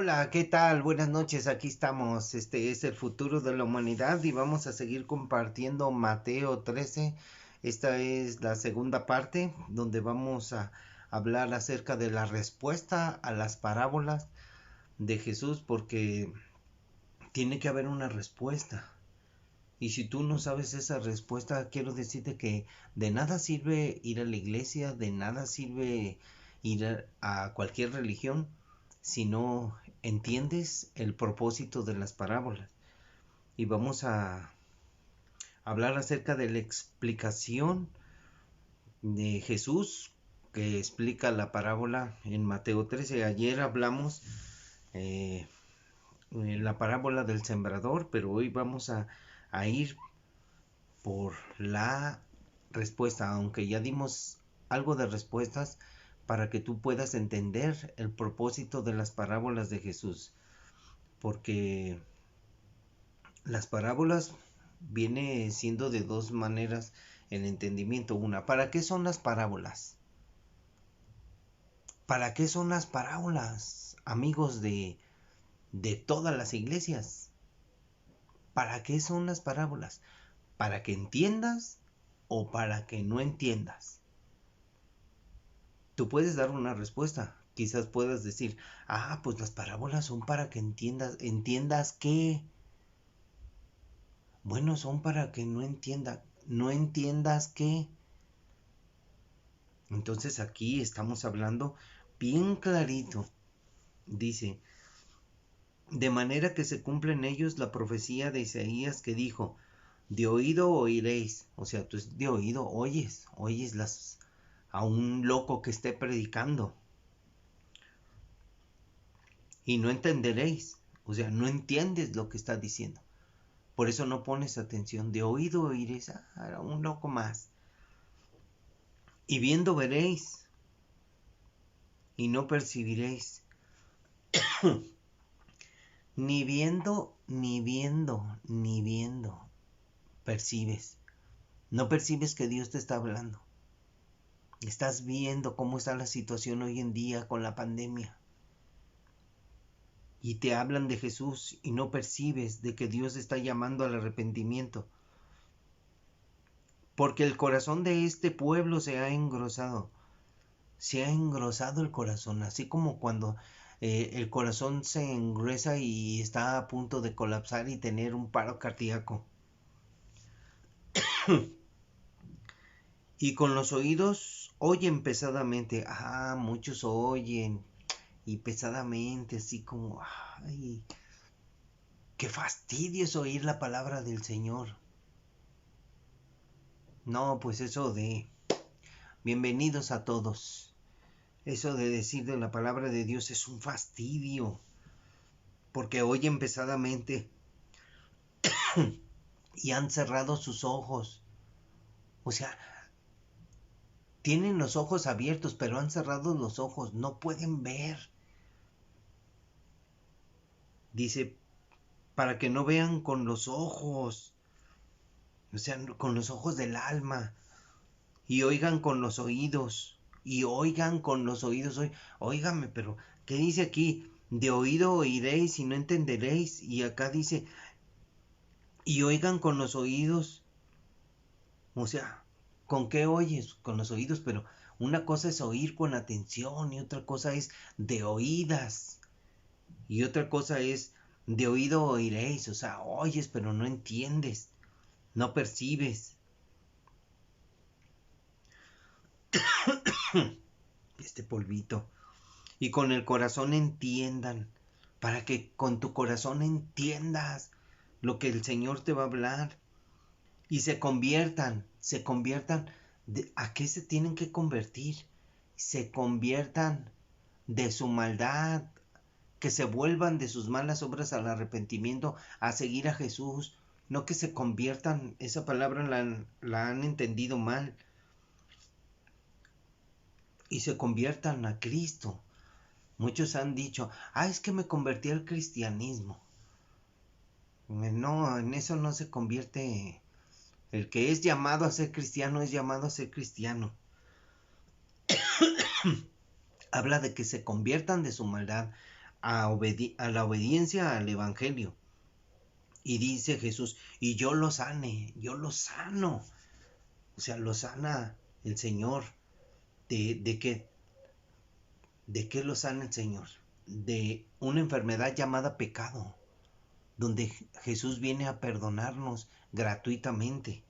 Hola, ¿qué tal? Buenas noches, aquí estamos. Este es el futuro de la humanidad y vamos a seguir compartiendo Mateo 13. Esta es la segunda parte donde vamos a hablar acerca de la respuesta a las parábolas de Jesús porque tiene que haber una respuesta. Y si tú no sabes esa respuesta, quiero decirte que de nada sirve ir a la iglesia, de nada sirve ir a cualquier religión si no entiendes el propósito de las parábolas. Y vamos a hablar acerca de la explicación de Jesús que explica la parábola en Mateo 13. Ayer hablamos eh, la parábola del sembrador, pero hoy vamos a ir por la respuesta, aunque ya dimos algo de respuestas para que tú puedas entender el propósito de las parábolas de Jesús, porque las parábolas viene siendo de dos maneras el entendimiento. Una, ¿para qué son las parábolas? ¿Para qué son las parábolas, amigos de todas las iglesias? ¿Para qué son las parábolas? ¿Para que entiendas o para que no entiendas? Tú puedes dar una respuesta. Quizás puedas decir, pues las parábolas son para que entiendas. ¿Entiendas qué? Bueno, son para que no entiendas. ¿No entiendas qué? Entonces aquí estamos hablando bien clarito. Dice, de manera que se cumple en ellos la profecía de Isaías que dijo, de oído oiréis. O sea, tú de oído oyes a un loco que esté predicando. Y no entenderéis. O sea, no entiendes lo que está diciendo. Por eso no pones atención. De oído oiréis a un loco más. Y viendo veréis. Y no percibiréis. Ni viendo, ni viendo, ni viendo. Percibes. No percibes que Dios te está hablando. Estás viendo cómo está la situación hoy en día con la pandemia. Y te hablan de Jesús y no percibes de que Dios está llamando al arrepentimiento. Porque el corazón de este pueblo se ha engrosado. Se ha engrosado el corazón, así como cuando el corazón se engruesa y está a punto de colapsar y tener un paro cardíaco. Y con los oídos oyen pesadamente. Muchos oyen y pesadamente, así como, qué fastidio es oír la palabra del Señor. No, pues eso de bienvenidos a todos. Eso de decir de la palabra de Dios es un fastidio. Porque oyen pesadamente y han cerrado sus ojos. O sea, tienen los ojos abiertos, pero han cerrado los ojos. No pueden ver. Dice, para que no vean con los ojos. O sea, con los ojos del alma. Y oigan con los oídos. Y oigan con los oídos. Óigame, pero ¿qué dice aquí? De oído oiréis y no entenderéis. Y acá dice, y oigan con los oídos. O sea, ¿con qué oyes? Con los oídos, pero una cosa es oír con atención y otra cosa es de oídas. Y otra cosa es de oído oiréis. O sea, oyes pero no entiendes, no percibes. Este polvito. Y con el corazón entiendan, para que con tu corazón entiendas lo que el Señor te va a hablar. Y se conviertan. ¿A qué se tienen que convertir? Se conviertan de su maldad, que se vuelvan de sus malas obras al arrepentimiento, a seguir a Jesús. No que se conviertan, esa palabra la han entendido mal. Y se conviertan a Cristo. Muchos han dicho, es que me convertí al cristianismo. No, en eso no se convierte. El que es llamado a ser cristiano es llamado a ser cristiano. Habla de que se conviertan de su maldad a la obediencia al Evangelio. Y dice Jesús, y yo lo sane, yo lo sano. O sea, lo sana el Señor. ¿De qué? ¿De qué lo sana el Señor? De una enfermedad llamada pecado, donde Jesús viene a perdonarnos gratuitamente.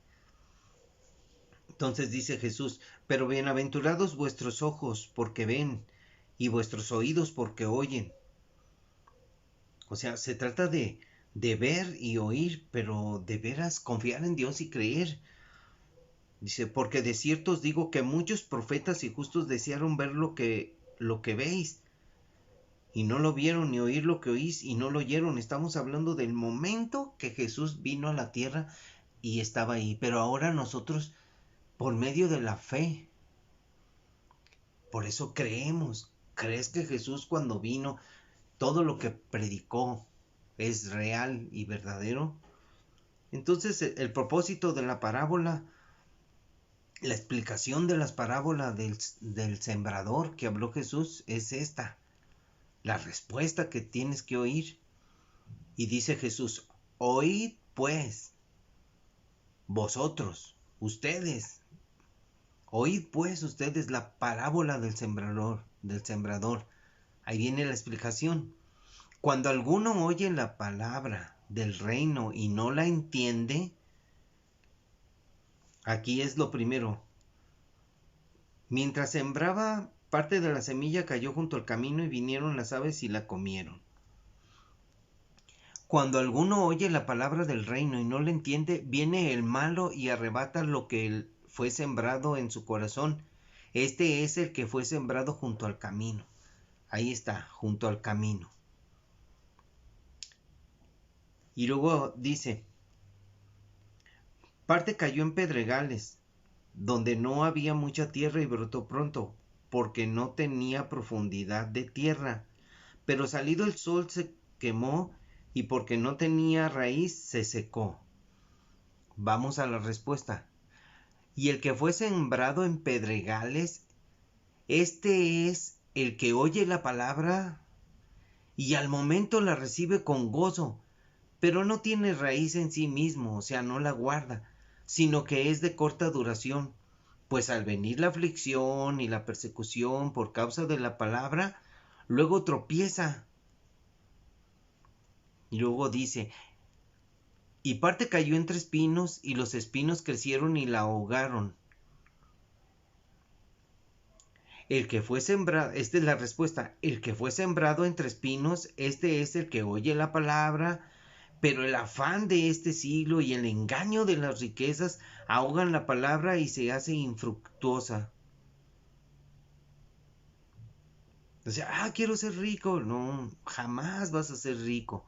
Entonces dice Jesús, pero bienaventurados vuestros ojos porque ven y vuestros oídos porque oyen. O sea, se trata de ver y oír, pero de veras confiar en Dios y creer. Dice, porque de cierto os digo que muchos profetas y justos desearon ver lo que veis, y no lo vieron, ni oír lo que oís, y no lo oyeron. Estamos hablando del momento que Jesús vino a la tierra y estaba ahí. Pero ahora nosotros, por medio de la fe, por eso creemos. ¿Crees que Jesús cuando vino, todo lo que predicó es real y verdadero? Entonces el propósito de la parábola, la explicación de las parábolas del sembrador que habló Jesús es esta. La respuesta que tienes que oír. Y dice Jesús, oíd pues, vosotros, ustedes, oíd pues ustedes la parábola del sembrador. Ahí viene la explicación. Cuando alguno oye la palabra del reino y no la entiende, aquí es lo primero. Mientras sembraba, parte de la semilla cayó junto al camino y vinieron las aves y la comieron. Cuando alguno oye la palabra del reino y no la entiende, viene el malo y arrebata lo que fue sembrado en su corazón. Este es el que fue sembrado junto al camino. Ahí está, junto al camino. Y luego dice, parte cayó en pedregales, donde no había mucha tierra y brotó pronto, porque no tenía profundidad de tierra. Pero salido el sol se quemó y porque no tenía raíz se secó. Vamos a la respuesta. Y el que fue sembrado en pedregales, este es el que oye la palabra y al momento la recibe con gozo, pero no tiene raíz en sí mismo, o sea, no la guarda, sino que es de corta duración, pues al venir la aflicción y la persecución por causa de la palabra, luego tropieza. Y luego dice, y parte cayó entre espinos, y los espinos crecieron y la ahogaron. El que fue sembrado, esta es la respuesta, el que fue sembrado entre espinos, este es el que oye la palabra, pero el afán de este siglo y el engaño de las riquezas ahogan la palabra y se hace infructuosa. O sea, quiero ser rico. No, jamás vas a ser rico.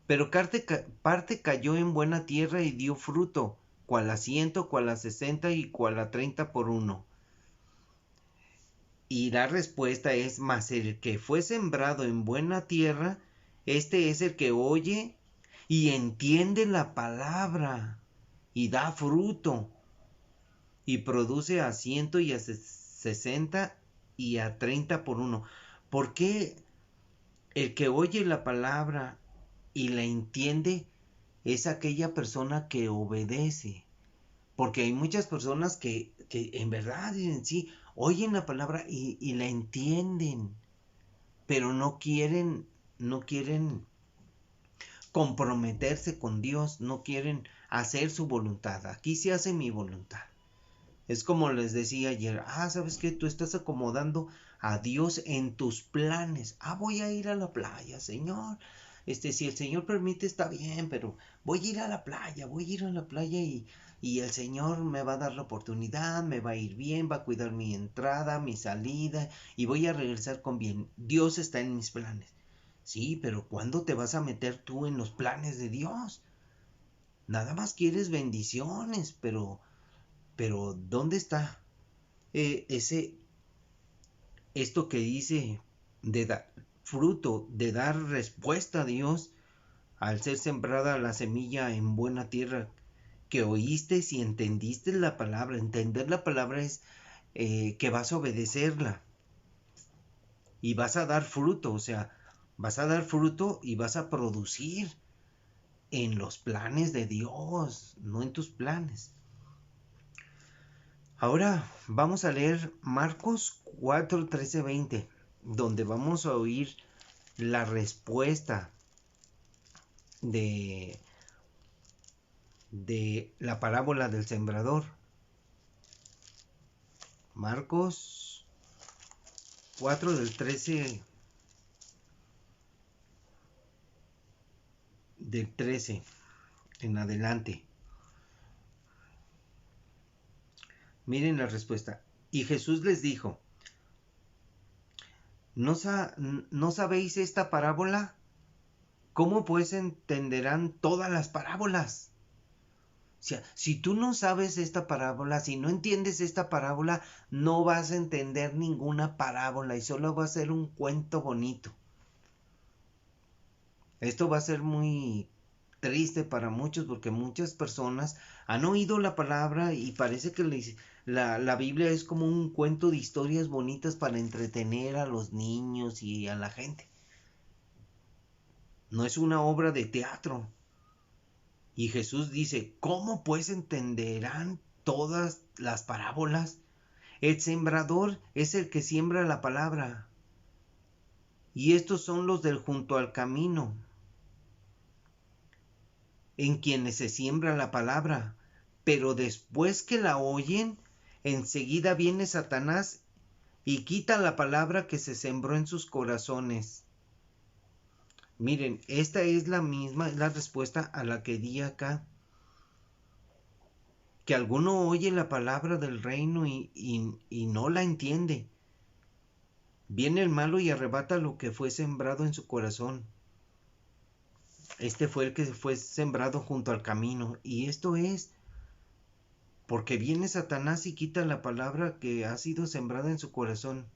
Pero parte cayó en buena tierra y dio fruto, cual a 100, cual a 60 y cual a 30 por uno. Y la respuesta es, mas el que fue sembrado en buena tierra, este es el que oye y entiende la palabra y da fruto y produce a 100 y a 60 y a 30 por uno. ¿Por qué el que oye la palabra y la entiende es aquella persona que obedece? Porque hay muchas personas que en verdad en sí oyen la palabra y la entienden, pero no quieren comprometerse con Dios, no quieren hacer su voluntad. Aquí se hace mi voluntad. Es como les decía ayer, ¿sabes qué? Tú estás acomodando a Dios en tus planes. Voy a ir a la playa, Señor. Si el Señor permite está bien, pero voy a ir a la playa, y el Señor me va a dar la oportunidad, me va a ir bien, va a cuidar mi entrada, mi salida y voy a regresar con bien. Dios está en mis planes. Sí, pero ¿cuándo te vas a meter tú en los planes de Dios? Nada más quieres bendiciones, pero ¿dónde está esto que dice de dar fruto, de dar respuesta a Dios al ser sembrada la semilla en buena tierra, que oíste y entendiste la palabra? Entender la palabra es que vas a obedecerla y vas a dar fruto, o sea, Vas a dar fruto y vas a producir en los planes de Dios, no en tus planes. Ahora vamos a leer Marcos 4, 13, 20, donde vamos a oír la respuesta de, de la parábola del sembrador. Marcos 4 del 13 en adelante. Miren la respuesta. Y Jesús les dijo, ¿no sabéis esta parábola? ¿Cómo pues entenderán todas las parábolas? O sea, si tú no sabes esta parábola, si no entiendes esta parábola, no vas a entender ninguna parábola y solo va a ser un cuento bonito. Esto va a ser muy triste para muchos porque muchas personas han oído la palabra y parece que la Biblia es como un cuento de historias bonitas para entretener a los niños y a la gente. No es una obra de teatro. Y Jesús dice, ¿cómo pues entenderán todas las parábolas? El sembrador es el que siembra la palabra. Y estos son los del junto al camino, en quienes se siembra la palabra. Pero después que la oyen, enseguida viene Satanás y quita la palabra que se sembró en sus corazones. Miren, esta es la misma, es la respuesta a la que di acá. Que alguno oye la palabra del reino y no la entiende. Viene el malo y arrebata lo que fue sembrado en su corazón. Este fue el que fue sembrado junto al camino. Y esto es porque viene Satanás y quita la palabra que ha sido sembrada en su corazón.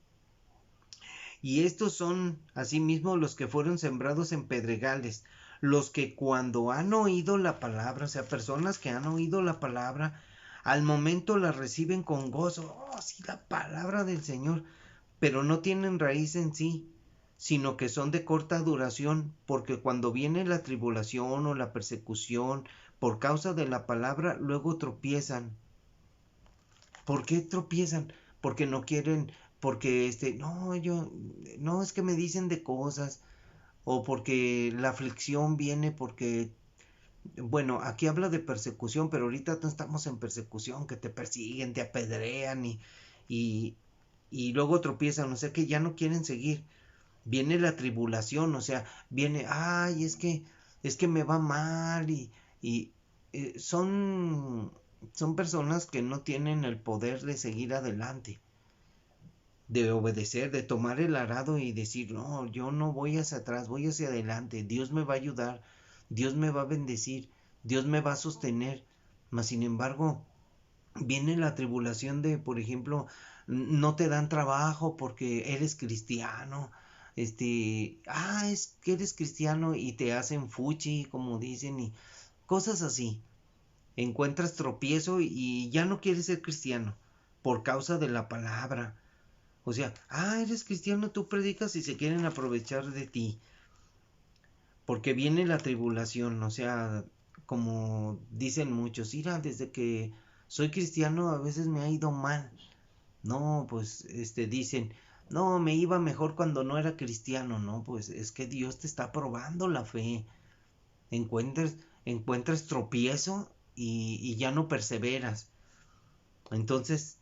Y estos son asimismo los que fueron sembrados en pedregales, los que cuando han oído la palabra, o sea, personas que han oído la palabra, al momento la reciben con gozo. Oh, sí, la palabra del Señor, pero no tienen raíz en sí, sino que son de corta duración, porque cuando viene la tribulación o la persecución por causa de la palabra, luego tropiezan. ¿Por qué tropiezan? Porque no quieren, porque no, es que me dicen de cosas, o porque la aflicción viene porque, bueno, aquí habla de persecución, pero ahorita no estamos en persecución, que te persiguen, te apedrean y, y luego tropiezan, o sea que ya no quieren seguir. Viene la tribulación, o sea, viene, ay, es que me va mal y son personas que no tienen el poder de seguir adelante, de obedecer, de tomar el arado y decir, no, yo no voy hacia atrás, voy hacia adelante, Dios me va a ayudar, Dios me va a bendecir, Dios me va a sostener, mas sin embargo, viene la tribulación de, por ejemplo, no te dan trabajo porque eres cristiano, es que eres cristiano y te hacen fuchi, como dicen, y cosas así. Encuentras tropiezo y ya no quieres ser cristiano por causa de la palabra. O sea, eres cristiano, tú predicas y se quieren aprovechar de ti. Porque viene la tribulación, o sea, como dicen muchos, mira, desde que soy cristiano a veces me ha ido mal. No, pues, dicen, no, me iba mejor cuando no era cristiano, no, pues es que Dios te está probando la fe. Encuentras tropiezo y ya no perseveras. Entonces,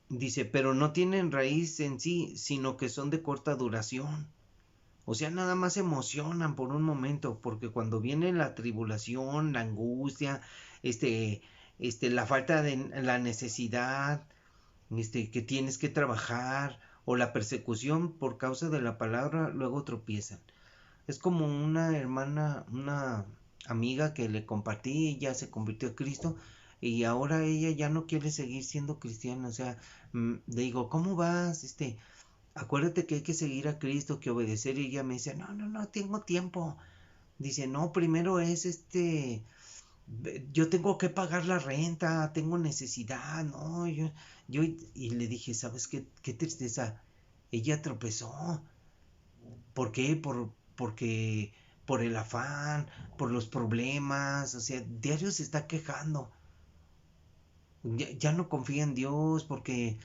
dice, pero no tienen raíz en sí, sino que son de corta duración. O sea, nada más se emocionan por un momento, porque cuando viene la tribulación, la angustia, la falta de la necesidad, que tienes que trabajar, o la persecución por causa de la palabra, luego tropiezan. Es como una hermana, una amiga que le compartí, ella se convirtió a Cristo y ahora ella ya no quiere seguir siendo cristiana, o sea, le digo, ¿cómo vas? Acuérdate que hay que seguir a Cristo, que obedecer, y ella me dice, no, tengo tiempo. Dice, no, primero es yo tengo que pagar la renta, tengo necesidad, no, y le dije, ¿sabes qué? Qué tristeza. Ella tropezó ¿Por qué? Porque por el afán, por los problemas, o sea, diario se está quejando. Ya no confía en Dios porque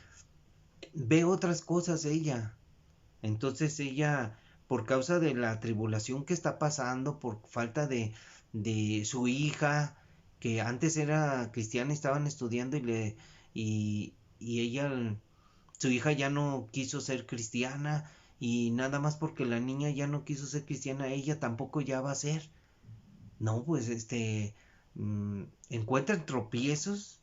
ve otras cosas ella. Entonces ella, por causa de la tribulación que está pasando, por falta de su hija, que antes era cristiana, estaban estudiando y ella, su hija ya no quiso ser cristiana y nada más porque la niña ya no quiso ser cristiana, ella tampoco ya va a ser. No, pues encuentran tropiezos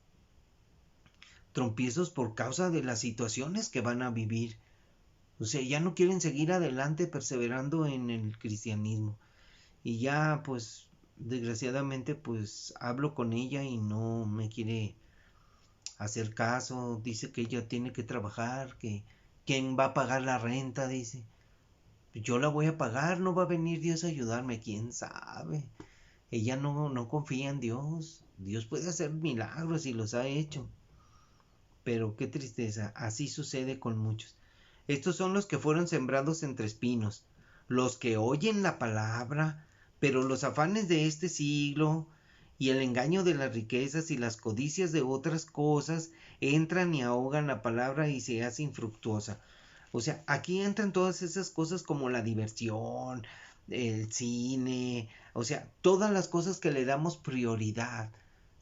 por causa de las situaciones que van a vivir. O sea, ya no quieren seguir adelante perseverando en el cristianismo. Y ya, pues, desgraciadamente, pues, hablo con ella y no me quiere hacer caso. Dice que ella tiene que trabajar, que quién va a pagar la renta, dice. Yo la voy a pagar, no va a venir Dios a ayudarme, quién sabe. Ella no confía en Dios. Dios puede hacer milagros y los ha hecho. Pero qué tristeza, así sucede con muchos. Estos son los que fueron sembrados entre espinos, los que oyen la palabra, pero los afanes de este siglo y el engaño de las riquezas y las codicias de otras cosas entran y ahogan la palabra y se hace infructuosa. O sea, aquí entran todas esas cosas como la diversión, el cine, o sea, todas las cosas que le damos prioridad.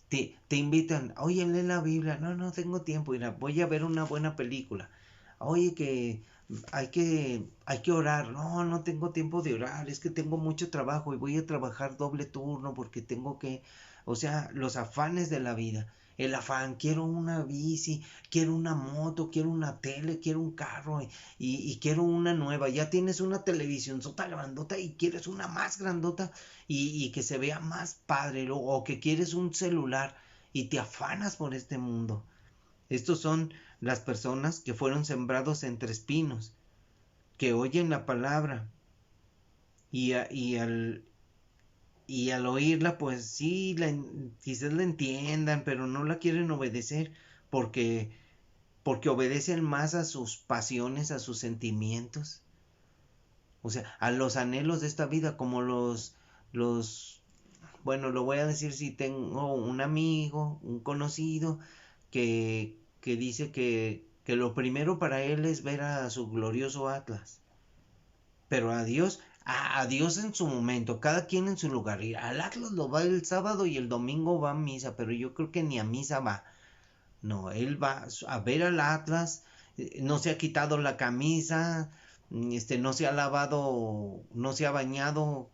Te invitan, oye, lee la Biblia. No, no tengo tiempo, mira, voy a ver una buena película. Oye, que hay que orar. No, no tengo tiempo de orar, es que tengo mucho trabajo y voy a trabajar doble turno porque tengo que, o sea, los afanes de la vida. El afán, quiero una bici, quiero una moto, quiero una tele, quiero un carro y quiero una nueva. Ya tienes una televisión sota grandota y quieres una más grandota y que se vea más padre, o que quieres un celular y te afanas por este mundo. Estos son las personas que fueron sembrados entre espinos, que oyen la palabra y, y al oírla, pues sí, quizás la entiendan, pero no la quieren obedecer porque, porque obedecen más a sus pasiones, a sus sentimientos, o sea, a los anhelos de esta vida, como los, bueno, lo voy a decir si tengo un amigo, un conocido, que dice que lo primero para él es ver a su glorioso Atlas. Pero a Dios en su momento, cada quien en su lugar. Y al Atlas lo va el sábado y el domingo va a misa, pero yo creo que ni a misa va. No, él va a ver al Atlas, no se ha quitado la camisa, no se ha lavado, no se ha bañado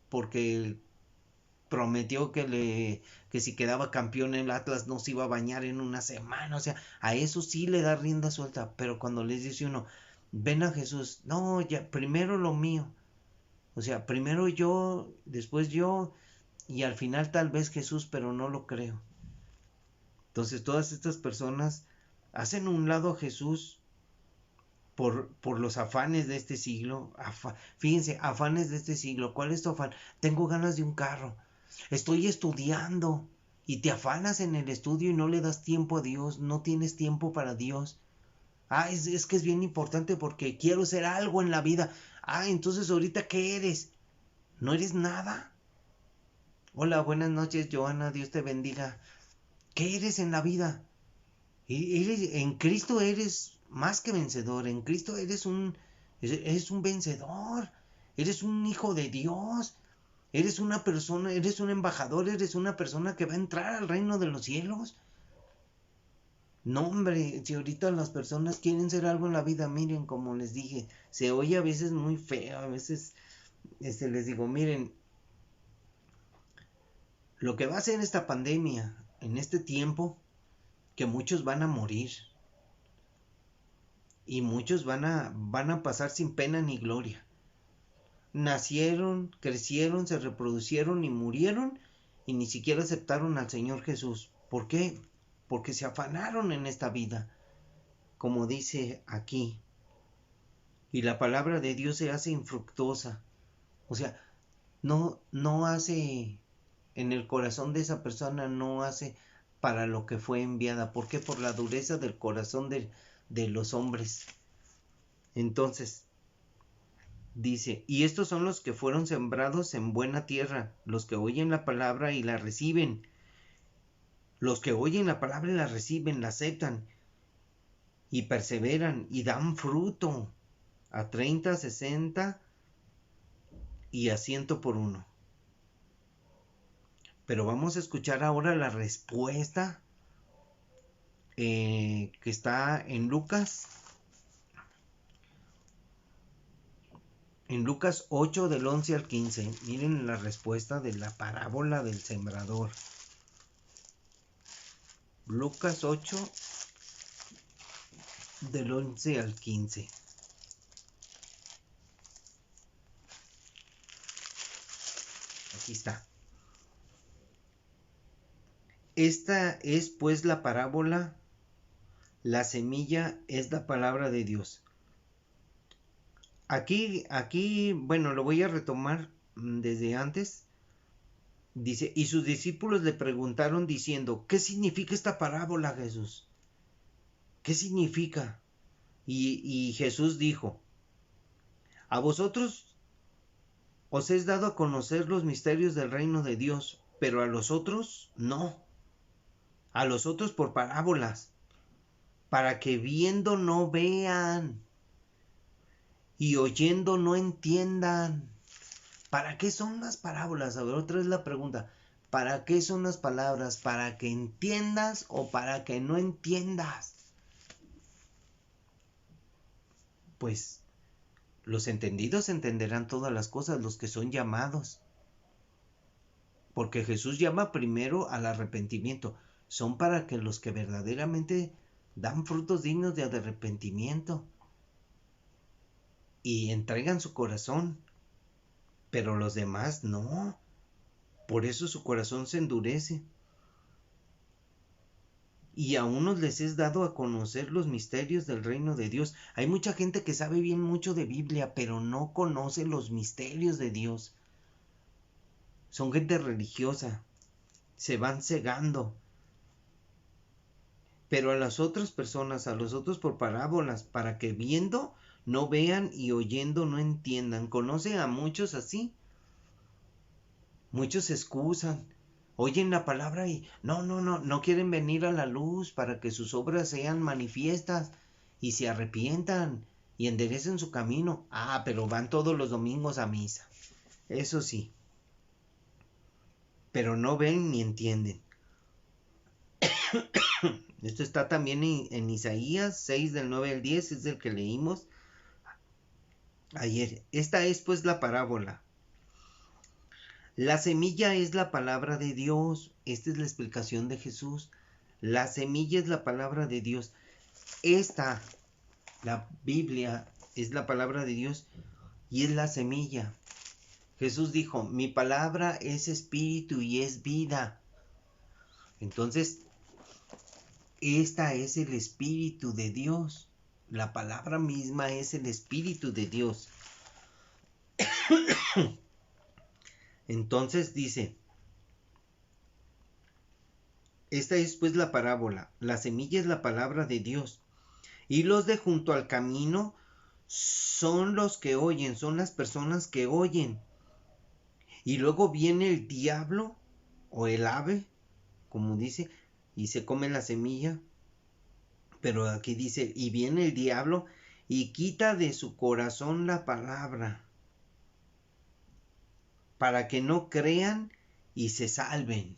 porque prometió que si quedaba campeón el Atlas no se iba a bañar en una semana, o sea, a eso sí le da rienda suelta, pero cuando les dice uno, ven a Jesús, no, ya, primero lo mío, o sea, primero yo, después yo, y al final tal vez Jesús, pero no lo creo. Entonces todas estas personas hacen un lado a Jesús por los afanes de este siglo. Fíjense, afanes de este siglo. ¿Cuál es tu afán? Tengo ganas de un carro. Estoy estudiando. Y te afanas en el estudio y no le das tiempo a Dios. No tienes tiempo para Dios. Ah, es que es bien importante porque quiero ser algo en la vida. Ah, entonces ahorita ¿qué eres? ¿No eres nada? Hola, buenas noches, Joana. Dios te bendiga. ¿Qué eres en la vida? En Cristo eres más que vencedor. En Cristo eres un vencedor. Eres un hijo de Dios. Eres una persona, eres un embajador, eres una persona que va a entrar al reino de los cielos. No, hombre, si ahorita las personas quieren ser algo en la vida, miren, como les dije, se oye a veces muy feo, a veces les digo, miren, lo que va a ser esta pandemia en este tiempo, que muchos van a morir y muchos van a pasar sin pena ni gloria. Nacieron, crecieron, se reproducieron y murieron y ni siquiera aceptaron al Señor Jesús. ¿Por qué? Porque se afanaron en esta vida, como dice aquí. Y la palabra de Dios se hace infructuosa. O sea, no hace en el corazón de esa persona, no hace para lo que fue enviada. ¿Por qué? Por la dureza del corazón de los hombres. Entonces, Dice, y estos son los que fueron sembrados en buena tierra, los que oyen la palabra y la reciben. Los que oyen la palabra y la reciben, la aceptan y perseveran y dan fruto a 30, 60 y a 100 por uno. Pero vamos a escuchar ahora la respuesta que está en Lucas 8 del 11 al 15. Miren la respuesta de la parábola del sembrador. Lucas 8 del 11 al 15. Aquí está. Esta es pues la parábola. La semilla es la palabra de Dios. Aquí, bueno, lo voy a retomar desde antes. Dice, y sus discípulos le preguntaron diciendo, ¿qué significa esta parábola, Jesús? ¿Qué significa? Y Jesús dijo, a vosotros os es dado a conocer los misterios del reino de Dios, pero a los otros no. A los otros por parábolas, para que viendo no vean y oyendo no entiendan. ¿Para qué son las parábolas? A ver, otra vez la pregunta. ¿Para qué son las palabras? ¿Para que entiendas o para que no entiendas? Pues los entendidos entenderán todas las cosas, los que son llamados. Porque Jesús llama primero al arrepentimiento. Son para que los que verdaderamente dan frutos dignos de arrepentimiento y entregan su corazón. Pero los demás no. Por eso su corazón se endurece. Y a unos les es dado a conocer los misterios del reino de Dios. Hay mucha gente que sabe bien mucho de Biblia, pero no conoce los misterios de Dios. Son gente religiosa. Se van cegando. Pero a las otras personas, a los otros por parábolas, para que viendo no vean y oyendo no entiendan. ¿Conoce a muchos así? Muchos se excusan, oyen la palabra y no quieren venir a la luz para que sus obras sean manifiestas y se arrepientan y enderecen su camino. Ah, pero van todos los domingos a misa. Eso sí, pero no ven ni entienden. Esto está también en Isaías 6 del 9 al 10, es el que leímos ayer. Esta es pues la parábola. La semilla es la palabra de Dios. Esta es la explicación de Jesús. La semilla es la palabra de Dios. Esta, la Biblia, es la palabra de Dios y es la semilla. Jesús dijo, mi palabra es espíritu y es vida. Entonces, esta es el espíritu de Dios. La palabra misma es el espíritu de Dios. Entonces dice, esta es pues la parábola. La semilla es la palabra de Dios. Y los de junto al camino son los que oyen, son las personas que oyen. Y luego viene el diablo o el ave, como dice, y se come la semilla. Pero aquí dice, y viene el diablo y quita de su corazón la palabra, para que no crean y se salven.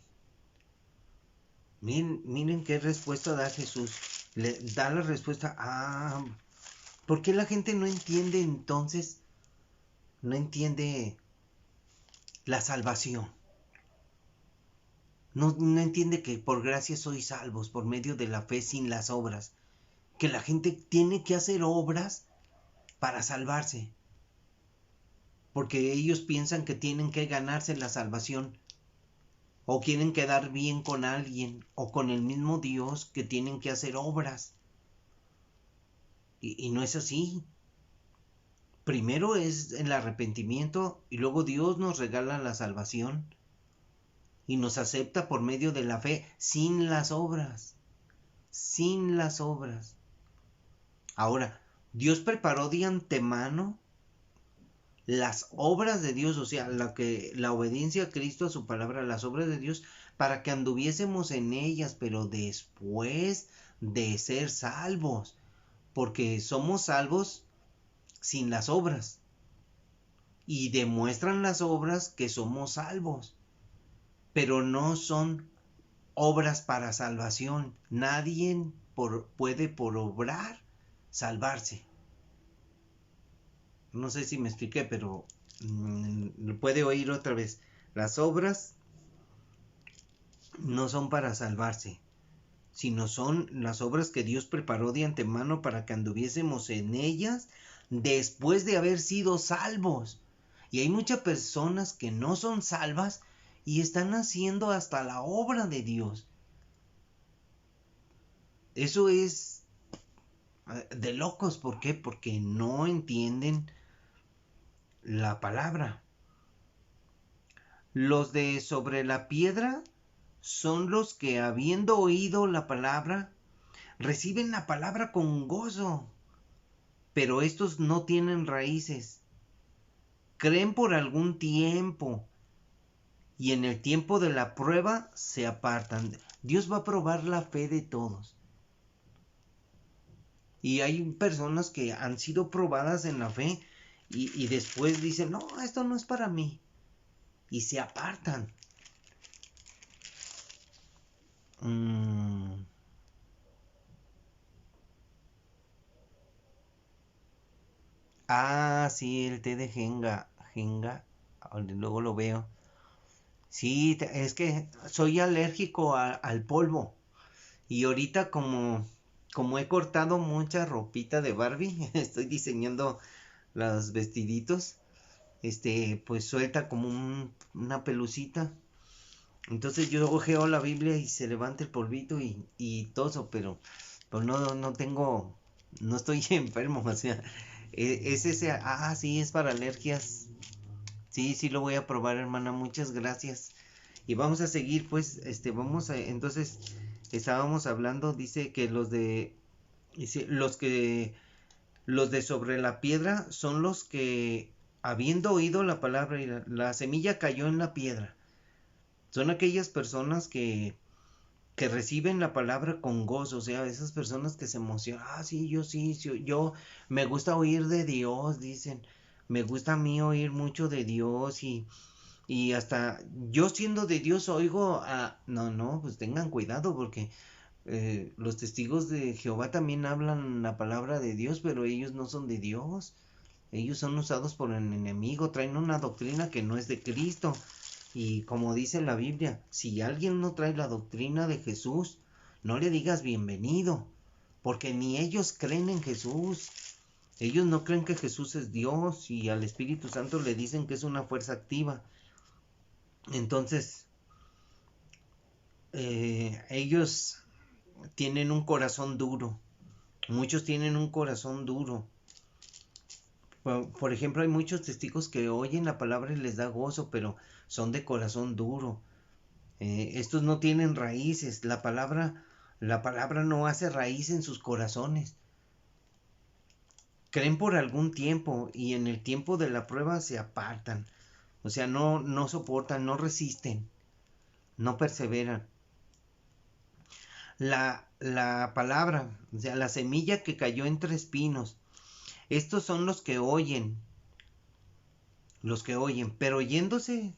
Miren qué respuesta da Jesús. Le da la respuesta, ¿por qué la gente no entiende entonces? No entiende la salvación. No entiende que por gracia sois salvos por medio de la fe sin las obras. Que la gente tiene que hacer obras para salvarse. Porque ellos piensan que tienen que ganarse la salvación. O quieren quedar bien con alguien o con el mismo Dios, que tienen que hacer obras. Y no es así. Primero es el arrepentimiento y luego Dios nos regala la salvación y nos acepta por medio de la fe sin las obras. Sin las obras. Ahora, Dios preparó de antemano las obras de Dios, o sea, la obediencia a Cristo, a su palabra, las obras de Dios, para que anduviésemos en ellas, pero después de ser salvos, porque somos salvos sin las obras, y demuestran las obras que somos salvos, pero no son obras para salvación. Nadie puede por obrar salvarse. No sé si me expliqué, pero puede oír otra vez. Las obras no son para salvarse, sino son las obras que Dios preparó de antemano para que anduviésemos en ellas después de haber sido salvos. Y hay muchas personas que no son salvas y están haciendo hasta la obra de Dios. Eso es de locos. ¿Por qué? Porque no entienden la palabra. Los de sobre la piedra son los que, habiendo oído la palabra, reciben la palabra con gozo, pero estos no tienen raíces. Creen por algún tiempo y en el tiempo de la prueba se apartan. Dios va a probar la fe de todos. Y hay personas que han sido probadas en la fe y después dicen, no, esto no es para mí. Y se apartan. Ah, sí, el té de Jenga. Jenga. Luego lo veo. Sí, es que soy alérgico al polvo. Y ahorita como he cortado mucha ropita de Barbie, estoy diseñando los vestiditos. Pues suelta como una pelucita. Entonces yo ojeo la Biblia y se levanta el polvito y todo, pero pues no tengo, no estoy enfermo, o sea, es ese, sí, es para alergias. Sí, lo voy a probar, hermana, muchas gracias. Y vamos a seguir, pues, entonces, estábamos hablando, dice que dice, los de sobre la piedra son los que, habiendo oído la palabra y la semilla cayó en la piedra. Son aquellas personas que reciben la palabra con gozo, o sea, esas personas que se emocionan, sí, yo me gusta oír de Dios, dicen, me gusta a mí oír mucho de Dios y hasta yo siendo de Dios oigo no, pues tengan cuidado porque los testigos de Jehová también hablan la palabra de Dios, pero ellos no son de Dios. Ellos son usados por el enemigo, traen una doctrina que no es de Cristo. Y como dice la Biblia, si alguien no trae la doctrina de Jesús, no le digas bienvenido, porque ni ellos creen en Jesús. Ellos no creen que Jesús es Dios y al Espíritu Santo le dicen que es una fuerza activa. Entonces, ellos tienen un corazón duro. Muchos tienen un corazón duro. Por ejemplo, hay muchos testigos que oyen la palabra y les da gozo, pero son de corazón duro. Estos no tienen raíces. La palabra no hace raíz en sus corazones. Creen por algún tiempo y en el tiempo de la prueba se apartan. O sea, no soportan, no resisten, no perseveran. La palabra, o sea, la semilla que cayó entre espinos. Estos son los que oyen, pero oyéndose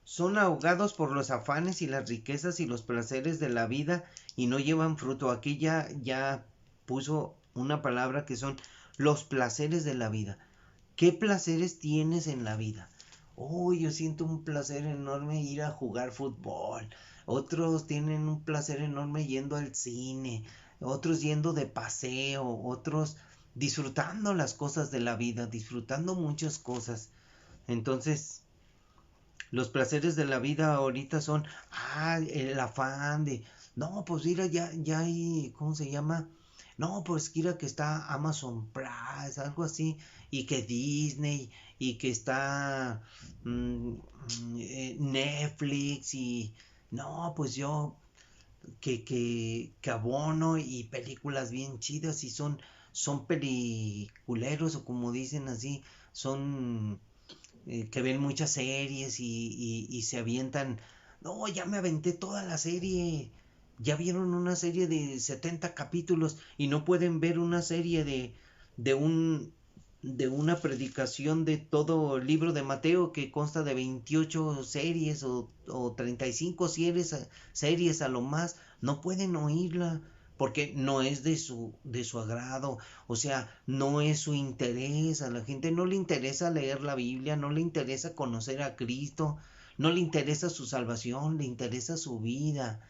son ahogados por los afanes y las riquezas y los placeres de la vida y no llevan fruto. Aquí ya puso una palabra que son los placeres de la vida. ¿Qué placeres tienes en la vida? Oh, yo siento un placer enorme ir a jugar fútbol. Otros tienen un placer enorme yendo al cine. Otros yendo de paseo. Otros disfrutando las cosas de la vida. Disfrutando muchas cosas. Entonces, los placeres de la vida ahorita son, el afán de, no, pues mira, ya hay, ¿cómo se llama? No, pues mira que está Amazon Prime, algo así, y que Disney, y que está Netflix, y no, pues yo, que abono y películas bien chidas, y son peliculeros, o como dicen así, son que ven muchas series y se avientan. No, ya me aventé toda la serie. Ya vieron una serie de 70 capítulos y no pueden ver una serie de un de una predicación de todo el libro de Mateo que consta de 28 series o 35 series a lo más. No pueden oírla porque no es de su agrado, o sea, no es su interés. A la gente no le interesa leer la Biblia, no le interesa conocer a Cristo, no le interesa su salvación, le interesa su vida.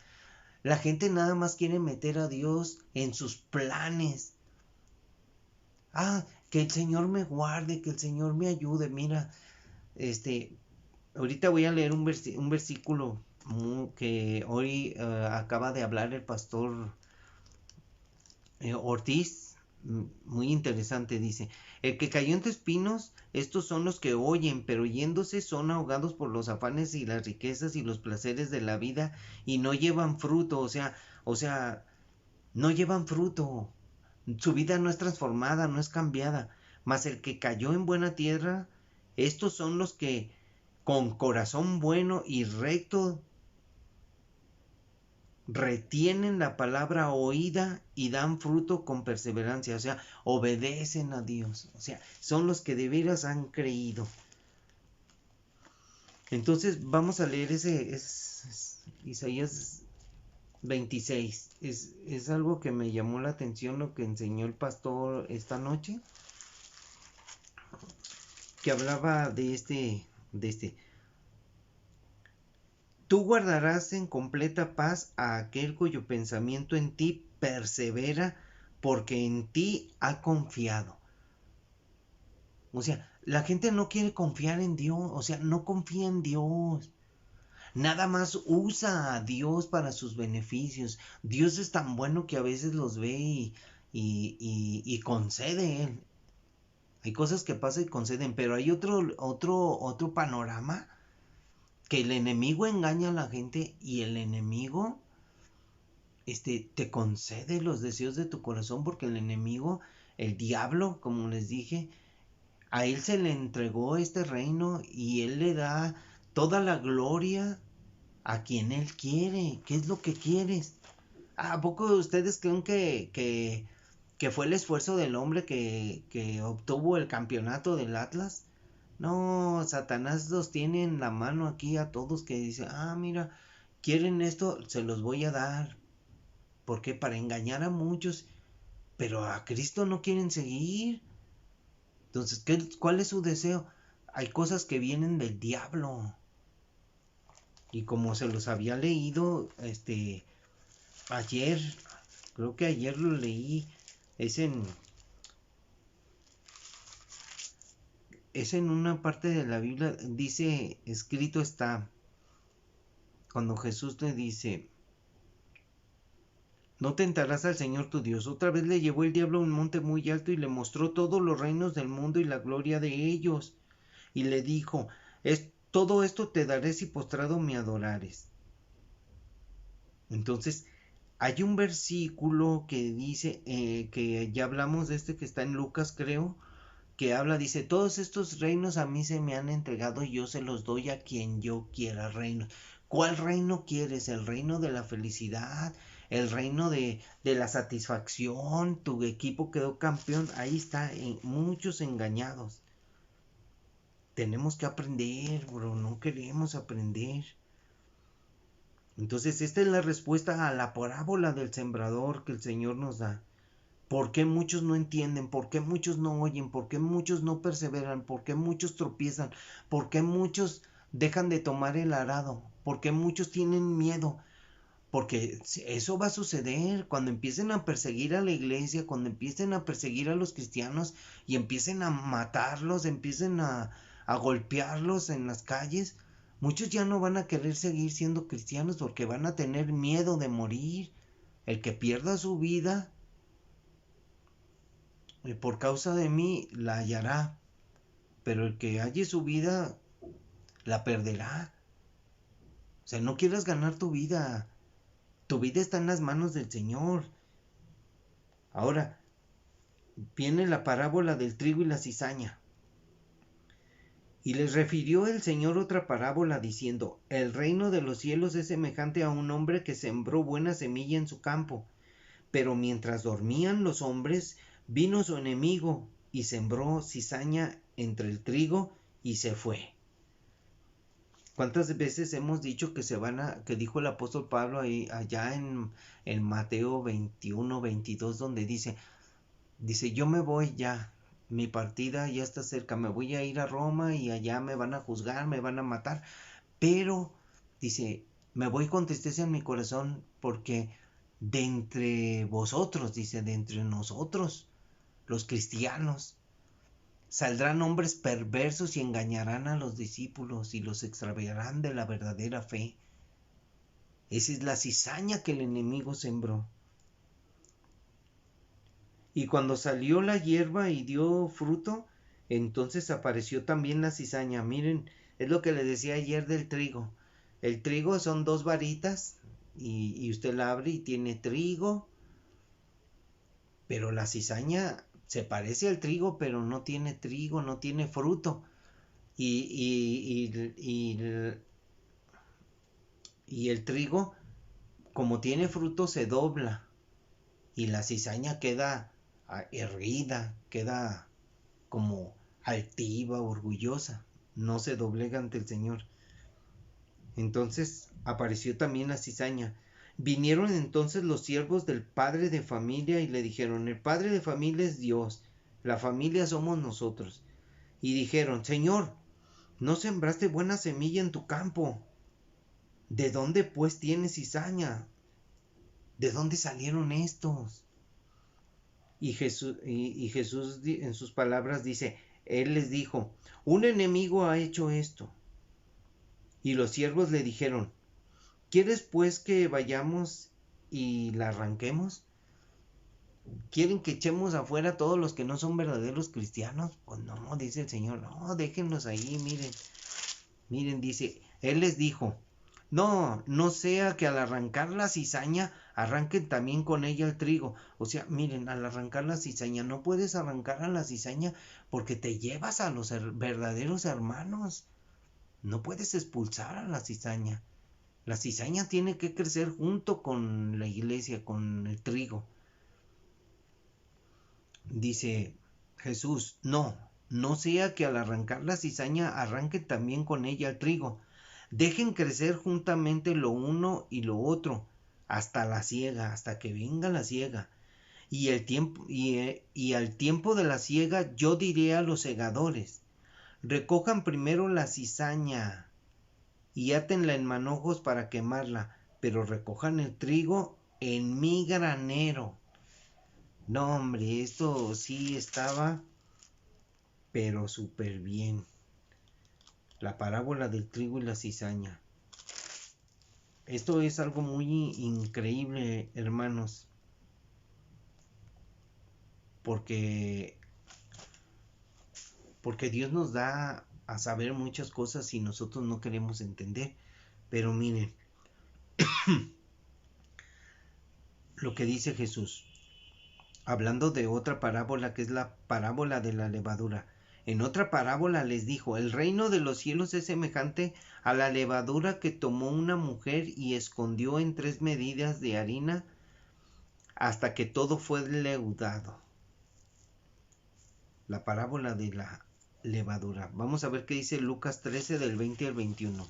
La gente nada más quiere meter a Dios en sus planes. Ah, que el Señor me guarde, que el Señor me ayude. Mira, ahorita voy a leer un versículo que hoy acaba de hablar el pastor Ortiz, muy interesante, dice: el que cayó entre espinos, estos son los que oyen, pero yéndose son ahogados por los afanes y las riquezas y los placeres de la vida y no llevan fruto, o sea, no llevan fruto, su vida no es transformada, no es cambiada. Mas el que cayó en buena tierra, estos son los que con corazón bueno y recto retienen la palabra oída y dan fruto con perseverancia, o sea, obedecen a Dios, o sea, son los que de veras han creído. Entonces vamos a leer es Isaías 26. Es algo que me llamó la atención lo que enseñó el pastor esta noche, que hablaba de este. Tú guardarás en completa paz a aquel cuyo pensamiento en ti persevera, porque en ti ha confiado. O sea, la gente no quiere confiar en Dios, o sea, no confía en Dios. Nada más usa a Dios para sus beneficios. Dios es tan bueno que a veces los ve y concede Él. Hay cosas que pasan y conceden, pero hay otro panorama, que el enemigo engaña a la gente y el enemigo te concede los deseos de tu corazón, porque el enemigo, el diablo, como les dije, a él se le entregó este reino y él le da toda la gloria a quien él quiere. ¿Qué es lo que quieres? ¿A poco ustedes creen que fue el esfuerzo del hombre que obtuvo el campeonato del Atlas? No, Satanás los tiene en la mano aquí a todos, que dice: ah, mira, quieren esto, se los voy a dar. Porque para engañar a muchos, pero a Cristo no quieren seguir. Entonces, ¿cuál es su deseo? Hay cosas que vienen del diablo. Y como se los había leído ayer, creo que ayer lo leí, es en una parte de la Biblia, dice, escrito está, cuando Jesús le dice: no tentarás al Señor tu Dios. Otra vez le llevó el diablo a un monte muy alto y le mostró todos los reinos del mundo y la gloria de ellos. Y le dijo: todo esto te daré si postrado me adorares. Entonces, hay un versículo que dice, que ya hablamos de que está en Lucas, creo, que habla, dice: todos estos reinos a mí se me han entregado y yo se los doy a quien yo quiera. Reinos. ¿Cuál reino quieres? ¿El reino de la felicidad? ¿El reino de la satisfacción? ¿Tu equipo quedó campeón? Ahí está, muchos engañados. Tenemos que aprender, bro, no queremos aprender. Entonces, esta es la respuesta a la parábola del sembrador que el Señor nos da. ¿Por qué muchos no entienden? ¿Por qué muchos no oyen? ¿Por qué muchos no perseveran? ¿Por qué muchos tropiezan? ¿Por qué muchos dejan de tomar el arado? ¿Por qué muchos tienen miedo? Porque eso va a suceder cuando empiecen a perseguir a la iglesia, cuando empiecen a perseguir a los cristianos y empiecen a matarlos, empiecen a golpearlos en las calles. Muchos ya no van a querer seguir siendo cristianos porque van a tener miedo de morir. El que pierda su vida por causa de mí la hallará, pero el que halle su vida la perderá. O sea, no quieras ganar tu vida. Tu vida está en las manos del Señor. Ahora, viene la parábola del trigo y la cizaña. Y les refirió el Señor otra parábola diciendo, el reino de los cielos es semejante a un hombre que sembró buena semilla en su campo, pero mientras dormían los hombres, vino su enemigo y sembró cizaña entre el trigo y se fue. ¿Cuántas veces hemos dicho que que dijo el apóstol Pablo ahí, allá en Mateo 21, 22, donde dice, yo me voy ya, mi partida ya está cerca, me voy a ir a Roma y allá me van a juzgar, me van a matar, pero dice, me voy con tristeza en mi corazón porque de entre vosotros, dice, de entre nosotros, los cristianos, saldrán hombres perversos y engañarán a los discípulos y los extraviarán de la verdadera fe. Esa es la cizaña que el enemigo sembró. Y cuando salió la hierba y dio fruto, entonces apareció también la cizaña. Miren, es lo que les decía ayer del trigo. El trigo son dos varitas y usted la abre y tiene trigo, pero la cizaña se parece al trigo, pero no tiene trigo, no tiene fruto. Y el trigo, como tiene fruto, se dobla y la cizaña queda erguida, queda como altiva, orgullosa, no se doblega ante el Señor. Entonces apareció también la cizaña. Vinieron entonces los siervos del padre de familia y le dijeron, el padre de familia es Dios, la familia somos nosotros. Y dijeron, Señor, no sembraste buena semilla en tu campo. ¿De dónde pues tienes cizaña? ¿De dónde salieron estos? Y Jesús en sus palabras dice, Él les dijo, un enemigo ha hecho esto. Y los siervos le dijeron, ¿quieres pues que vayamos y la arranquemos? ¿Quieren que echemos afuera a todos los que no son verdaderos cristianos? Pues no, dice el Señor, no, déjenlos ahí, miren, dice, Él les dijo, no sea que al arrancar la cizaña arranquen también con ella el trigo. O sea, miren, al arrancar la cizaña, no puedes arrancar a la cizaña porque te llevas a los verdaderos hermanos. No puedes expulsar a la cizaña. La cizaña tiene que crecer junto con la iglesia, con el trigo. Dice Jesús, no sea que al arrancar la cizaña arranquen también con ella el trigo. Dejen crecer juntamente lo uno y lo otro, hasta la siega, hasta que venga la siega. Y al tiempo de la siega yo diré a los segadores, recojan primero la cizaña y átenla en manojos para quemarla, pero recojan el trigo en mi granero. No, hombre, esto sí estaba, pero súper bien. La parábola del trigo y la cizaña. Esto es algo muy increíble, hermanos, porque Dios nos da a saber muchas cosas y nosotros no queremos entender. Pero miren, lo que dice Jesús, hablando de otra parábola que es la parábola de la levadura. En otra parábola les dijo, el reino de los cielos es semejante a la levadura que tomó una mujer y escondió en 3 medidas de harina hasta que todo fue leudado. La parábola de la levadura. Vamos a ver qué dice Lucas 13 del 20 al 21.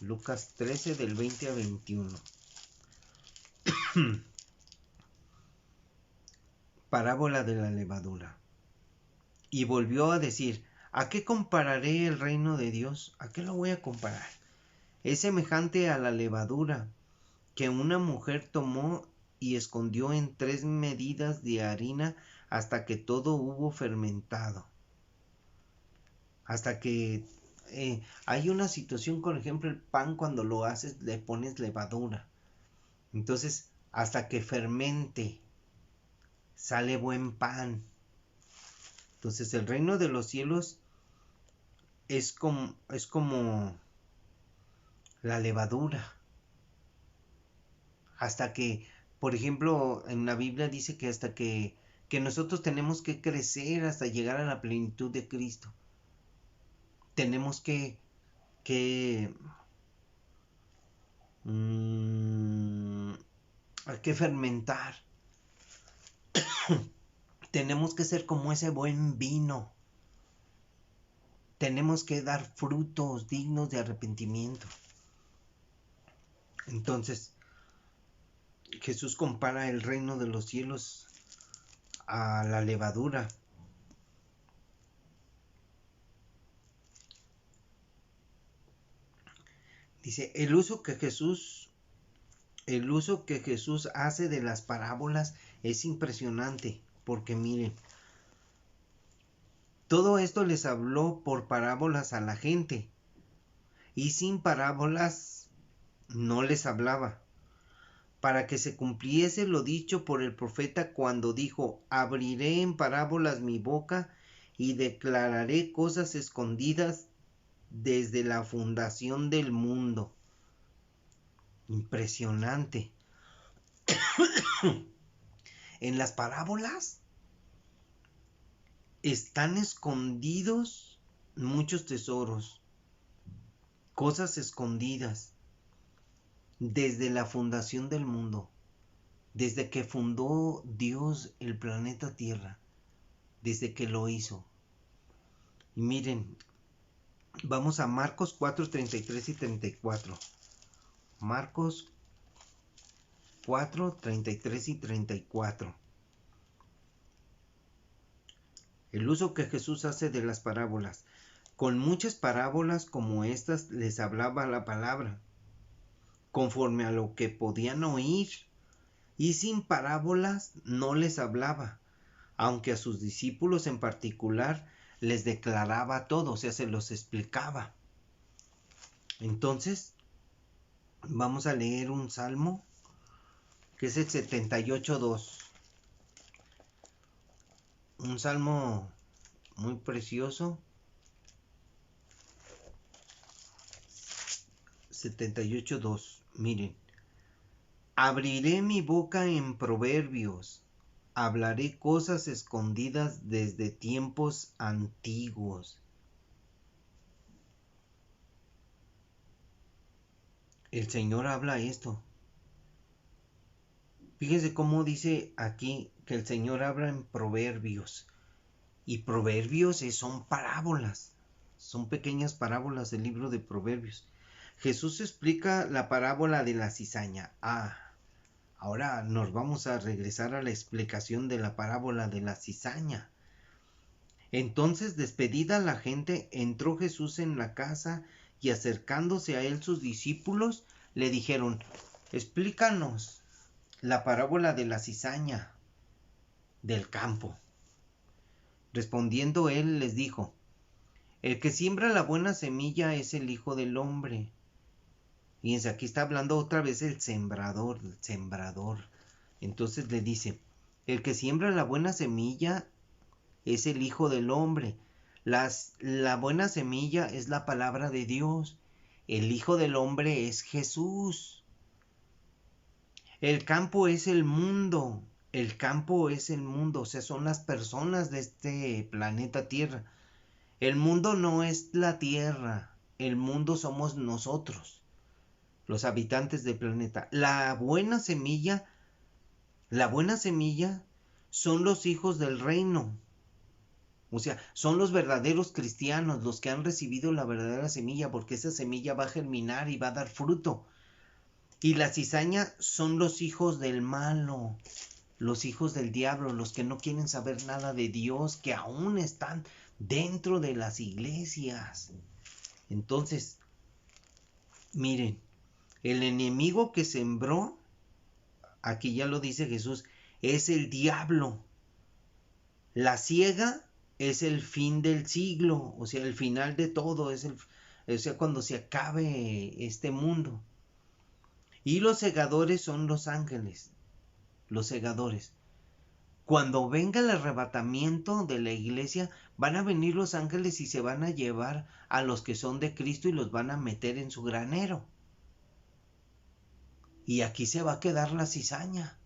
Lucas 13 del 20 al 21. Parábola de la levadura. Y volvió a decir, ¿a qué compararé el reino de Dios? ¿A qué lo voy a comparar? Es semejante a la levadura que una mujer tomó y escondió en 3 medidas de harina hasta que todo hubo fermentado. Hasta que hay una situación, por ejemplo, el pan cuando lo haces le pones levadura. Entonces, hasta que fermente, sale buen pan. Entonces, el reino de los cielos es como la levadura. Hasta que, por ejemplo, en la Biblia dice que hasta que nosotros tenemos que crecer hasta llegar a la plenitud de Cristo. tenemos que, que fermentar. Tenemos que ser como ese buen vino. Tenemos que dar frutos dignos de arrepentimiento. Entonces, Jesús compara el reino de los cielos a la levadura. Dice, el uso que Jesús hace de las parábolas es impresionante, porque miren, todo esto les habló por parábolas a la gente, y sin parábolas no les hablaba, para que se cumpliese lo dicho por el profeta cuando dijo, abriré en parábolas mi boca y declararé cosas escondidas desde la fundación del mundo. Impresionante. En las parábolas están escondidos muchos tesoros, cosas escondidas desde la fundación del mundo, desde que fundó Dios el planeta Tierra, desde que lo hizo. Y miren, vamos a Marcos 4, 33 y 34. Marcos 4, 33 y 34. El uso que Jesús hace de las parábolas. Con muchas parábolas como estas les hablaba la palabra, conforme a lo que podían oír, y sin parábolas no les hablaba, aunque a sus discípulos en particular les declaraba todo, o sea, se los explicaba. Entonces, vamos a leer un salmo, que es el 78:2. Un salmo muy precioso. 78:2. Miren. Abriré mi boca en proverbios. Hablaré cosas escondidas desde tiempos antiguos. El Señor habla esto. Fíjense cómo dice aquí que el Señor habla en proverbios. Y proverbios son parábolas. Son pequeñas parábolas del libro de Proverbios. Jesús explica la parábola de la cizaña. Ahora nos vamos a regresar a la explicación de la parábola de la cizaña. Entonces, despedida la gente, entró Jesús en la casa y acercándose a él sus discípulos le dijeron, explícanos la parábola de la cizaña del campo. Respondiendo él les dijo, el que siembra la buena semilla es el Hijo del Hombre. Fíjense, aquí está hablando otra vez el sembrador. Entonces le dice, el que siembra la buena semilla es el Hijo del Hombre. La buena semilla es la palabra de Dios. El Hijo del Hombre es Jesús. El campo es el mundo. El campo es el mundo, o sea, son las personas de este planeta Tierra. El mundo no es la Tierra, el mundo somos nosotros, los habitantes del planeta. La buena semilla son los hijos del reino. O sea, son los verdaderos cristianos, los que han recibido la verdadera semilla, porque esa semilla va a germinar y va a dar fruto. Y la cizaña son los hijos del malo, los hijos del diablo, los que no quieren saber nada de Dios, que aún están dentro de las iglesias. Entonces, miren, el enemigo que sembró, aquí ya lo dice Jesús, es el diablo. La siega es el fin del siglo, o sea, el final de todo, o sea, cuando se acabe este mundo. Y los segadores son los ángeles, los segadores. Cuando venga el arrebatamiento de la iglesia, van a venir los ángeles y se van a llevar a los que son de Cristo y los van a meter en su granero. Y aquí se va a quedar la cizaña.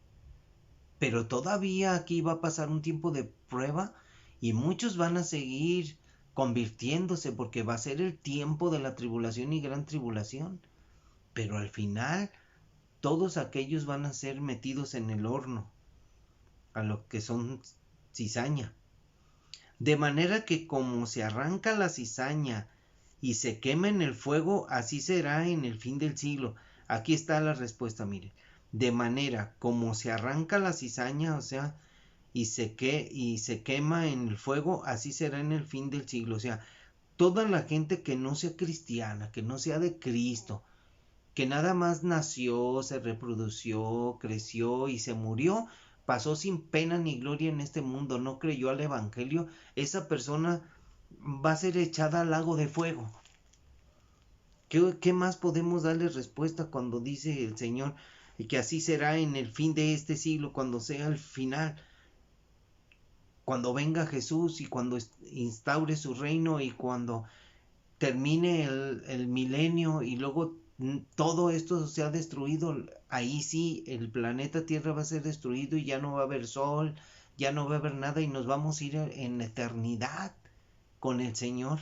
Pero todavía aquí va a pasar un tiempo de prueba y muchos van a seguir convirtiéndose, porque va a ser el tiempo de la tribulación y gran tribulación. Pero al final, todos aquellos van a ser metidos en el horno, a lo que son cizaña. De manera que como se arranca la cizaña y se quema en el fuego, así será en el fin del siglo. Aquí está la respuesta, mire. De manera como se arranca la cizaña, o sea, y se quema en el fuego, así será en el fin del siglo. O sea, toda la gente que no sea cristiana, que no sea de Cristo, que nada más nació, se reprodució, creció y se murió, pasó sin pena ni gloria en este mundo, no creyó al Evangelio, esa persona va a ser echada al lago de fuego. ¿Qué más podemos darle respuesta cuando dice el Señor que así será en el fin de este siglo, cuando sea el final? Cuando venga Jesús y cuando instaure su reino y cuando termine el milenio y luego todo esto se ha destruido, ahí sí el planeta Tierra va a ser destruido y ya no va a haber sol, ya no va a haber nada y nos vamos a ir en eternidad con el Señor.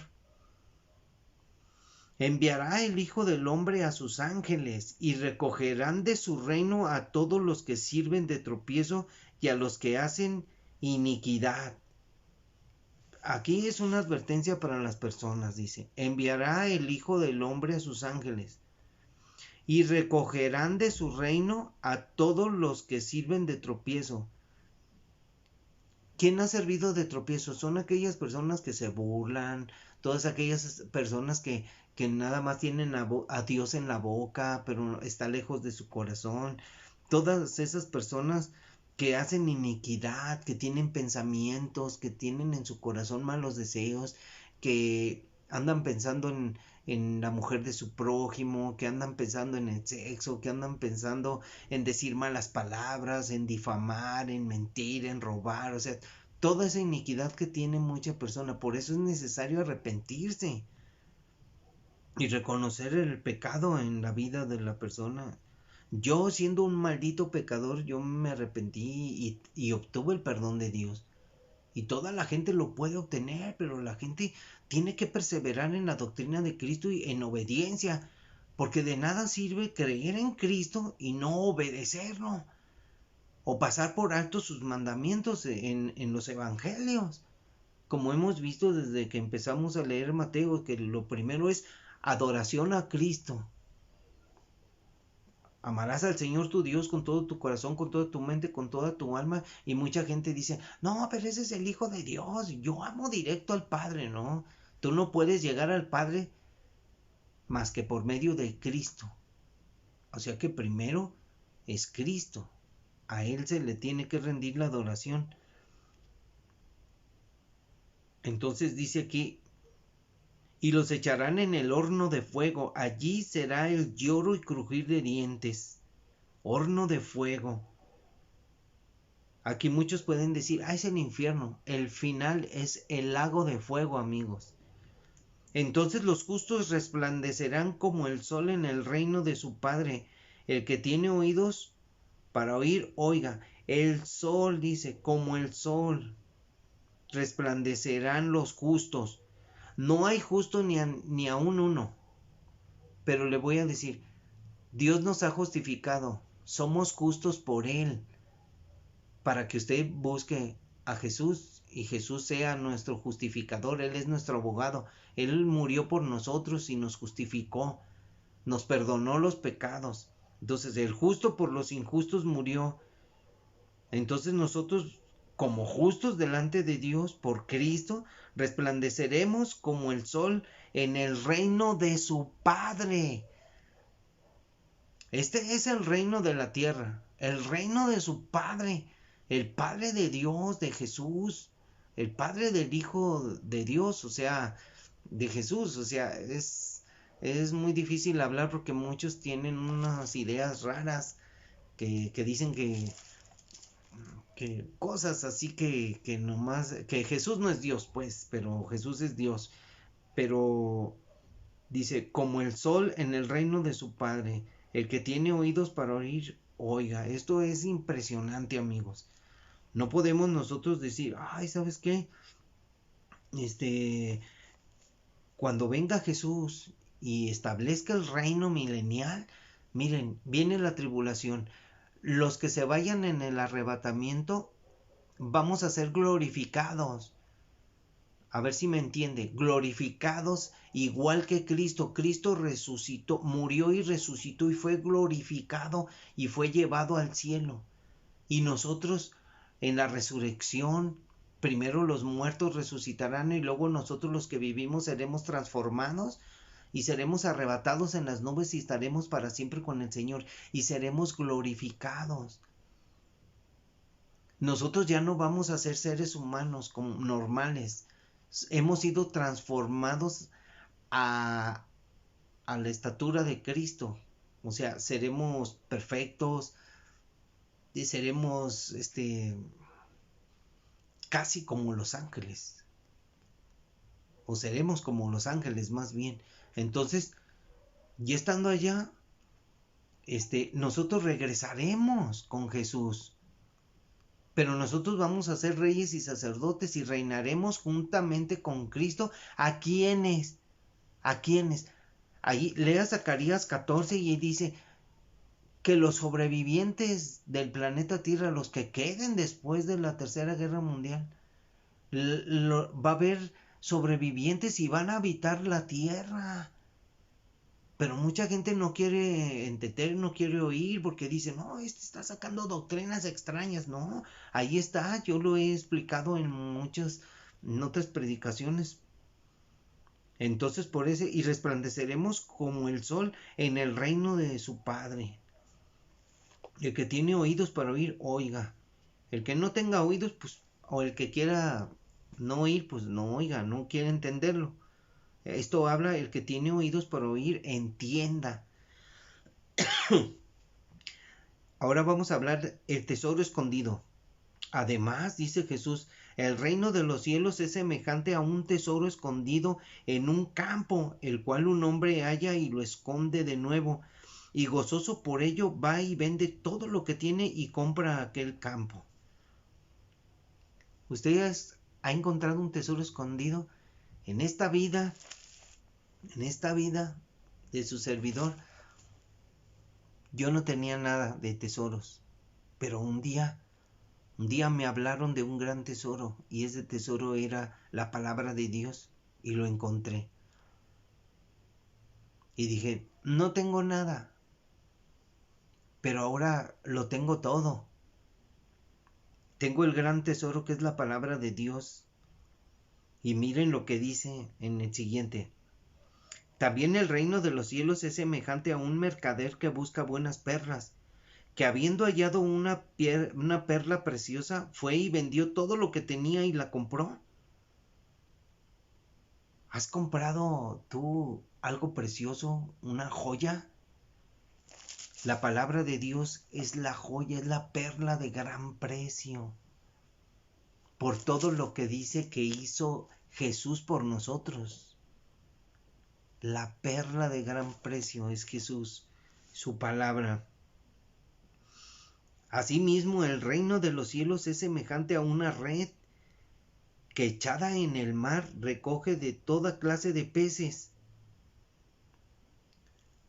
Enviará el Hijo del Hombre a sus ángeles y recogerán de su reino a todos los que sirven de tropiezo y a los que hacen iniquidad. Aquí es una advertencia para las personas, dice, enviará el Hijo del Hombre a sus ángeles y recogerán de su reino a todos los que sirven de tropiezo. ¿Quién ha servido de tropiezo? Son aquellas personas que se burlan, todas aquellas personas que nada más tienen a Dios en la boca, pero está lejos de su corazón. Todas esas personas que hacen iniquidad, que tienen pensamientos, que tienen en su corazón malos deseos, que andan pensando en la mujer de su prójimo, que andan pensando en el sexo, que andan pensando en decir malas palabras, en difamar, en mentir, en robar, o sea, toda esa iniquidad que tiene mucha persona. Por eso es necesario arrepentirse y reconocer el pecado en la vida de la persona. Yo, siendo un maldito pecador, yo me arrepentí y obtuve el perdón de Dios. Y toda la gente lo puede obtener, pero la gente tiene que perseverar en la doctrina de Cristo y en obediencia, porque de nada sirve creer en Cristo y no obedecerlo, o pasar por alto sus mandamientos en los evangelios. Como hemos visto desde que empezamos a leer Mateo, que lo primero es adoración a Cristo. Amarás al Señor tu Dios con todo tu corazón, con toda tu mente, con toda tu alma. Y mucha gente dice, no, pero ese es el Hijo de Dios. Yo amo directo al Padre, ¿no? Tú no puedes llegar al Padre más que por medio de Cristo. O sea que primero es Cristo. A Él se le tiene que rendir la adoración. Entonces dice aquí, y los echarán en el horno de fuego. Allí será el lloro y crujir de dientes. Horno de fuego. Aquí muchos pueden decir, es el infierno. El final es el lago de fuego, amigos. Entonces los justos resplandecerán como el sol en el reino de su Padre. El que tiene oídos para oír, oiga. El sol, dice, como el sol, resplandecerán los justos. No hay justo ni aún uno. Pero le voy a decir, Dios nos ha justificado. Somos justos por Él. Para que usted busque a Jesús y Jesús sea nuestro justificador. Él es nuestro abogado. Él murió por nosotros y nos justificó. Nos perdonó los pecados. Entonces el justo por los injustos murió. Entonces nosotros, como justos delante de Dios por Cristo, resplandeceremos como el sol en el reino de su Padre. Este es el reino de la tierra, el reino de su Padre, el Padre de Dios, de Jesús, el Padre del Hijo de Dios, o sea, de Jesús. O sea, es muy difícil hablar porque muchos tienen unas ideas raras que dicen que cosas así que nomás, que Jesús no es Dios, pues, pero Jesús es Dios. Pero dice, como el sol en el reino de su Padre, el que tiene oídos para oír, oiga. Esto es impresionante, amigos. No podemos nosotros decir, ¿sabes qué? cuando venga Jesús y establezca el reino milenial, miren, viene la tribulación. Los que se vayan en el arrebatamiento, vamos a ser glorificados. A ver si me entiende, glorificados igual que Cristo. Cristo resucitó, murió y resucitó y fue glorificado y fue llevado al cielo. Y nosotros en la resurrección, primero los muertos resucitarán y luego nosotros los que vivimos seremos transformados y seremos arrebatados en las nubes y estaremos para siempre con el Señor y seremos glorificados. Nosotros ya no vamos a ser seres humanos como normales. Hemos sido transformados a la estatura de Cristo. O sea, seremos perfectos y seremos casi como los ángeles. O seremos como los ángeles más bien. Entonces, ya estando allá, nosotros regresaremos con Jesús. Pero nosotros vamos a ser reyes y sacerdotes y reinaremos juntamente con Cristo. ¿A quiénes? ¿A quiénes? Ahí lea Zacarías 14 y dice que los sobrevivientes del planeta Tierra, los que queden después de la Tercera Guerra Mundial, va a haber sobrevivientes y van a habitar la Tierra. Pero mucha gente no quiere entender, no quiere oír porque dice, no, está sacando doctrinas extrañas. No, ahí está, yo lo he explicado en otras predicaciones. Entonces por eso, y resplandeceremos como el sol en el reino de su Padre. El que tiene oídos para oír, oiga. El que no tenga oídos, pues, o el que quiera no oír, pues no oiga, no quiere entenderlo. Esto habla, el que tiene oídos para oír, entienda. Ahora vamos a hablar del tesoro escondido. Además, dice Jesús, el reino de los cielos es semejante a un tesoro escondido en un campo, el cual un hombre halla y lo esconde de nuevo, y gozoso por ello va y vende todo lo que tiene y compra aquel campo. ¿Usted ha encontrado un tesoro escondido en esta vida? En esta vida de su servidor, yo no tenía nada de tesoros, pero un día me hablaron de un gran tesoro y ese tesoro era la palabra de Dios y lo encontré. Y dije, no tengo nada, pero ahora lo tengo todo. Tengo el gran tesoro que es la palabra de Dios. Y miren lo que dice en el siguiente. También el reino de los cielos es semejante a un mercader que busca buenas perlas, que habiendo hallado una perla preciosa, fue y vendió todo lo que tenía y la compró. ¿Has comprado tú algo precioso, una joya? La palabra de Dios es la joya, es la perla de gran precio. Por todo lo que dice que hizo Jesús por nosotros. La perla de gran precio es Jesús, su palabra. Asimismo, el reino de los cielos es semejante a una red que echada en el mar recoge de toda clase de peces.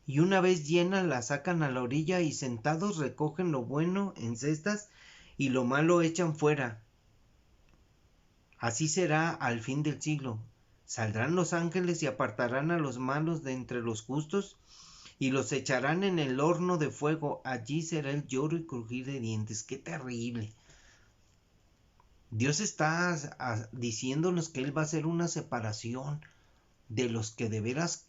Y una vez llena la sacan a la orilla y sentados recogen lo bueno en cestas y lo malo echan fuera. Así será al fin del siglo. Saldrán los ángeles y apartarán a los malos de entre los justos y los echarán en el horno de fuego. Allí será el lloro y crujir de dientes. ¡Qué terrible! Dios está diciéndonos que Él va a hacer una separación de los que de veras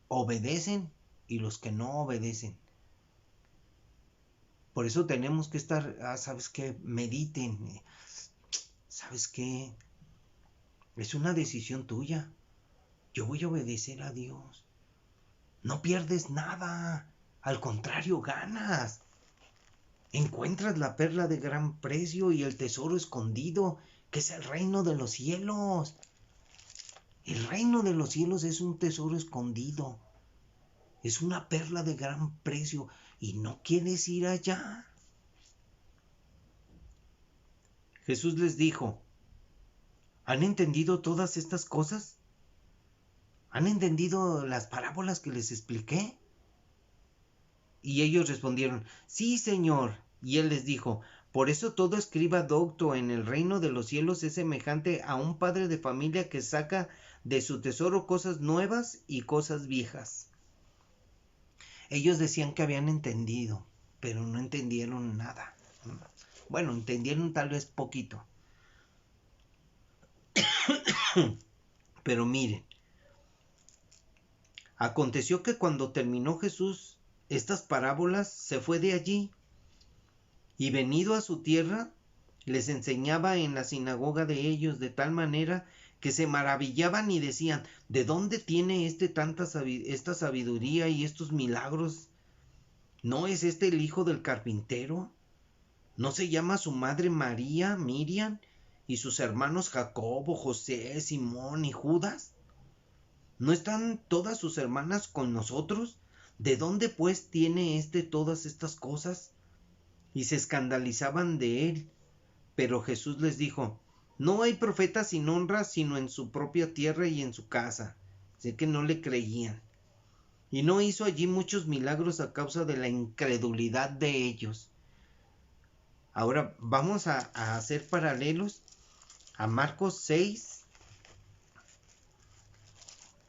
obedecen y los que no obedecen. Por eso tenemos que estar, ¿sabes qué? Mediten. ¿Sabes qué? Es una decisión tuya. Yo voy a obedecer a Dios. No pierdes nada. Al contrario, ganas. Encuentras la perla de gran precio y el tesoro escondido, que es el reino de los cielos. El reino de los cielos es un tesoro escondido. Es una perla de gran precio y no quieres ir allá. Jesús les dijo, ¿han entendido todas estas cosas? ¿Han entendido las parábolas que les expliqué? Y ellos respondieron, sí, Señor. Y él les dijo, por eso todo escriba docto en el reino de los cielos es semejante a un padre de familia que saca de su tesoro cosas nuevas y cosas viejas. Ellos decían que habían entendido, pero no entendieron nada. Bueno, entendieron tal vez poquito. Pero miren, aconteció que cuando terminó Jesús estas parábolas, se fue de allí y venido a su tierra, les enseñaba en la sinagoga de ellos de tal manera que se maravillaban y decían, ¿de dónde tiene esta sabiduría y estos milagros? ¿No es este el hijo del carpintero? ¿No se llama su madre María, Miriam, y sus hermanos Jacobo, José, Simón y Judas? ¿No están todas sus hermanas con nosotros? ¿De dónde pues tiene todas estas cosas? Y se escandalizaban de él. Pero Jesús les dijo, no hay profeta sin honra sino en su propia tierra y en su casa. Sé que no le creían. Y no hizo allí muchos milagros a causa de la incredulidad de ellos. Ahora vamos a hacer paralelos a Marcos 6.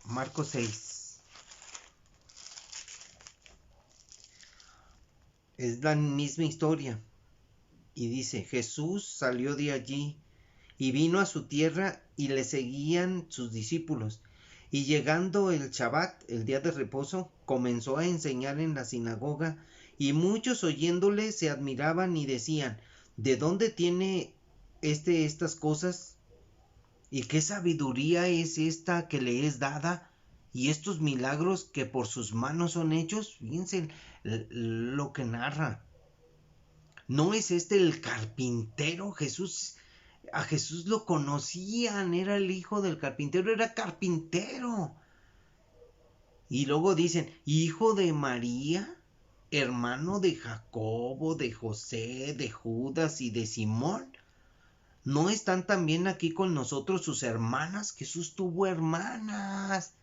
Marcos 6. Es la misma historia. Y dice, Jesús salió de allí y vino a su tierra y le seguían sus discípulos. Y llegando el Shabbat, el día de reposo, comenzó a enseñar en la sinagoga, y muchos oyéndole se admiraban y decían, ¿de dónde tiene estas cosas? ¿Y qué sabiduría es esta que le es dada? Y estos milagros que por sus manos son hechos, fíjense lo que narra. ¿No es este el carpintero? A Jesús lo conocían, era el hijo del carpintero, era carpintero. Y luego dicen, hijo de María, hermano de Jacobo, de José, de Judas y de Simón. ¿No están también aquí con nosotros sus hermanas? Jesús tuvo hermanas,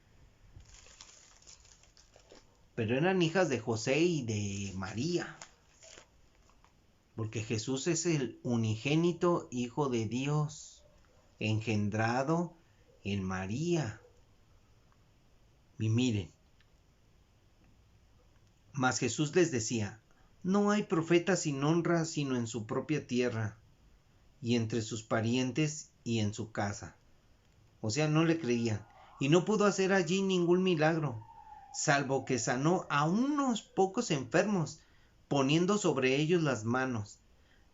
pero eran hijas de José y de María. Porque Jesús es el unigénito Hijo de Dios, engendrado en María. Y miren, mas Jesús les decía, no hay profeta sin honra sino en su propia tierra, y entre sus parientes y en su casa. O sea, no le creían, y no pudo hacer allí ningún milagro, salvo que sanó a unos pocos enfermos, poniendo sobre ellos las manos,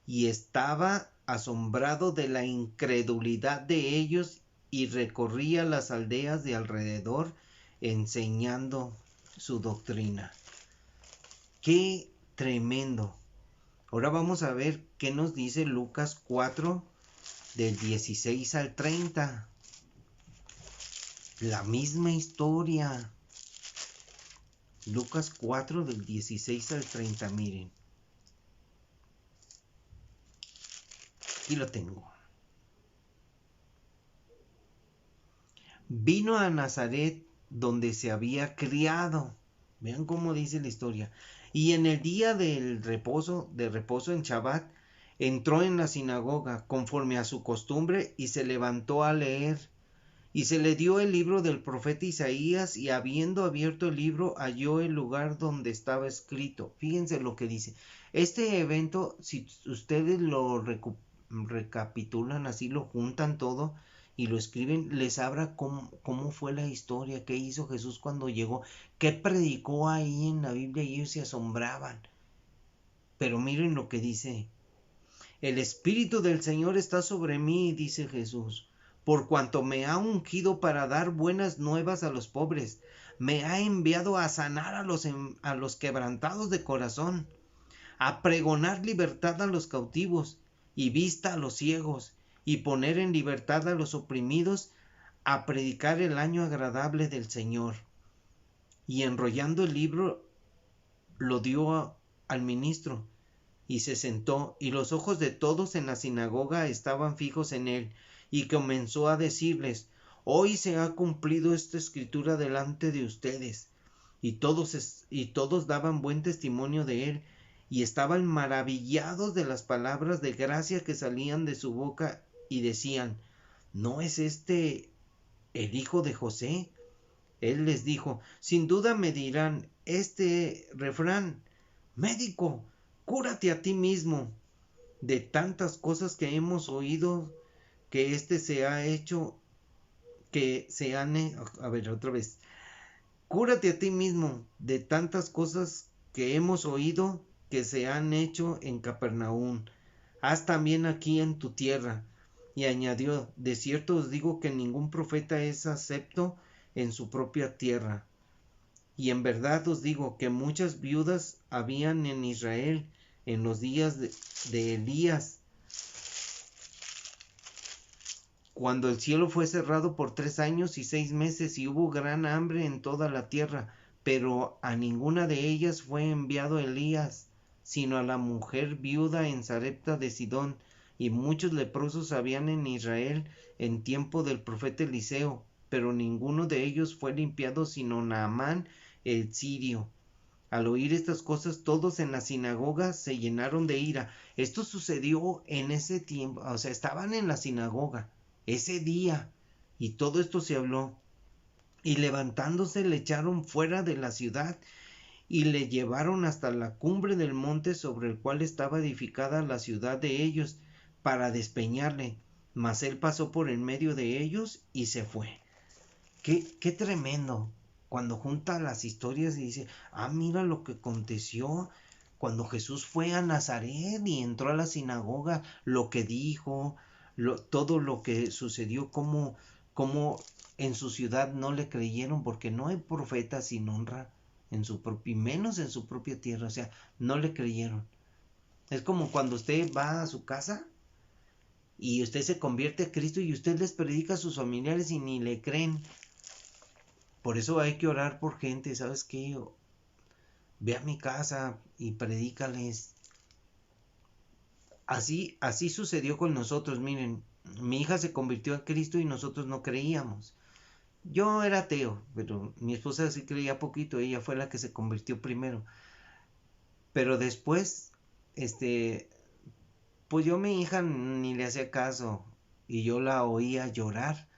y estaba asombrado de la incredulidad de ellos y recorría las aldeas de alrededor enseñando su doctrina. ¡Qué tremendo! Ahora vamos a ver qué nos dice Lucas 4 del 16 al 30. La misma historia. Lucas 4 del 16 al 30, miren. Aquí lo tengo. Vino a Nazaret donde se había criado. Vean cómo dice la historia. Y en el día del reposo en Shabbat, entró en la sinagoga conforme a su costumbre y se levantó a leer. Y se le dio el libro del profeta Isaías, y habiendo abierto el libro, halló el lugar donde estaba escrito. Fíjense lo que dice. Este evento, si ustedes lo recapitulan así, lo juntan todo y lo escriben, les habla cómo fue la historia, qué hizo Jesús cuando llegó, qué predicó ahí en la Biblia, y ellos se asombraban. Pero miren lo que dice. El Espíritu del Señor está sobre mí, dice Jesús, por cuanto me ha ungido para dar buenas nuevas a los pobres, me ha enviado a sanar a los quebrantados de corazón, a pregonar libertad a los cautivos y vista a los ciegos, y poner en libertad a los oprimidos, a predicar el año agradable del Señor. Y enrollando el libro, lo dio al ministro, y se sentó, y los ojos de todos en la sinagoga estaban fijos en él, y comenzó a decirles, Hoy se ha cumplido esta escritura delante de ustedes. Y todos daban buen testimonio de él, y estaban maravillados de las palabras de gracia que salían de su boca, y decían: ¿No es este el hijo de José? Él les dijo: sin duda me dirán este refrán: médico, cúrate a ti mismo. De tantas cosas que hemos oído que se ha hecho, que se han... A ver, otra vez. Cúrate a ti mismo de tantas cosas que hemos oído que se han hecho en Capernaum. Haz también aquí en tu tierra. Y añadió: de cierto os digo que ningún profeta es acepto en su propia tierra. Y en verdad os digo que muchas viudas habían en Israel en los días de Elías, cuando el cielo fue cerrado por 3 años y 6 meses, y hubo gran hambre en toda la tierra, pero a ninguna de ellas fue enviado Elías, sino a la mujer viuda en Sarepta de Sidón. Y muchos leprosos habían en Israel en tiempo del profeta Eliseo, pero ninguno de ellos fue limpiado, sino Naamán el sirio. Al oír estas cosas, todos en la sinagoga se llenaron de ira. Esto sucedió en ese tiempo, o sea, estaban en la sinagoga ese día, y todo esto se habló. Y levantándose le echaron fuera de la ciudad, y le llevaron hasta la cumbre del monte sobre el cual estaba edificada la ciudad de ellos, para despeñarle. Mas él pasó por en medio de ellos y se fue. Qué tremendo cuando junta las historias y dice: mira lo que aconteció cuando Jesús fue a Nazaret y entró a la sinagoga, lo que dijo, todo lo que sucedió, como en su ciudad no le creyeron, porque no hay profeta sin honra en su propia, y menos en su propia tierra. O sea, no le creyeron. Es como cuando usted va a su casa y usted se convierte a Cristo y usted les predica a sus familiares y ni le creen. Por eso hay que orar por gente, ¿sabes qué? Ve a mi casa y predícales. Así sucedió con nosotros. Miren, mi hija se convirtió a Cristo y nosotros no creíamos. Yo era ateo, pero mi esposa sí creía poquito. Ella fue la que se convirtió primero. Pero después, pues yo a mi hija ni le hacía caso, y yo la oía llorar,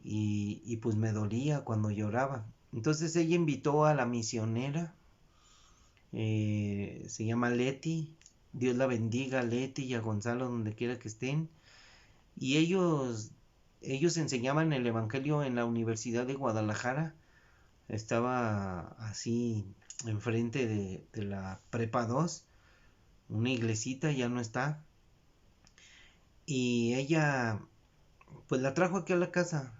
y pues me dolía cuando lloraba. Entonces ella invitó a la misionera, se llama Leti. Dios la bendiga a Leti y a Gonzalo donde quiera que estén. Y ellos enseñaban el evangelio en la Universidad de Guadalajara. Estaba así enfrente de la Prepa 2, una iglesita, ya no está. Y ella pues la trajo aquí a la casa.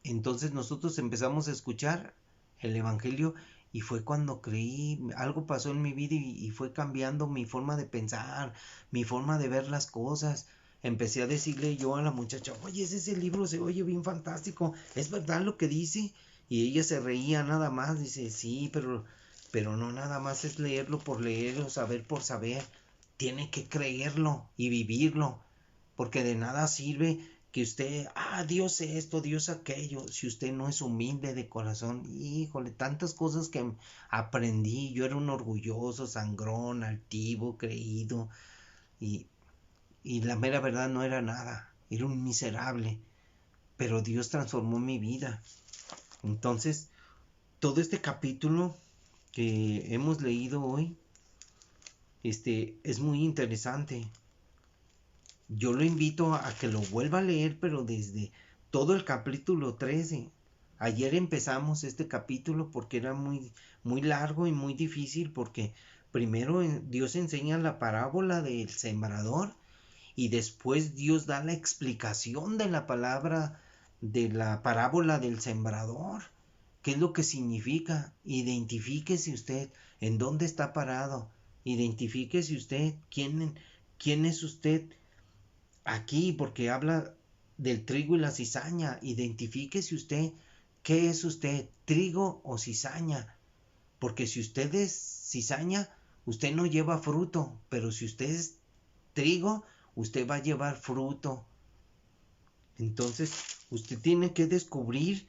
Entonces nosotros empezamos a escuchar el evangelio, y fue cuando creí. Algo pasó en mi vida y fue cambiando mi forma de pensar, mi forma de ver las cosas. Empecé a decirle yo a la muchacha: oye, ese libro se oye bien fantástico, ¿es verdad lo que dice? Y ella se reía nada más. Dice: sí, pero no nada más es leerlo por leerlo, saber por saber. Tiene que creerlo y vivirlo, porque de nada sirve que usted, Dios esto, Dios aquello, si usted no es humilde de corazón. Híjole, tantas cosas que aprendí. Yo era un orgulloso, sangrón, altivo, creído, y, y la mera verdad no era nada, era un miserable, pero Dios transformó mi vida. Entonces, todo este capítulo que hemos leído hoy, es muy interesante. Yo lo invito a que lo vuelva a leer, pero desde todo el capítulo 13. Ayer empezamos este capítulo porque era muy, muy largo y muy difícil, porque primero Dios enseña la parábola del sembrador, y después Dios da la explicación de la palabra de la parábola del sembrador. ¿Qué es lo que significa? Identifíquese usted en dónde está parado. Identifíquese usted quién es usted aquí, porque habla del trigo y la cizaña. Identifíquese usted. ¿Qué es usted? ¿Trigo o cizaña? Porque si usted es cizaña, usted no lleva fruto, pero si usted es trigo, usted va a llevar fruto. Entonces, usted tiene que descubrir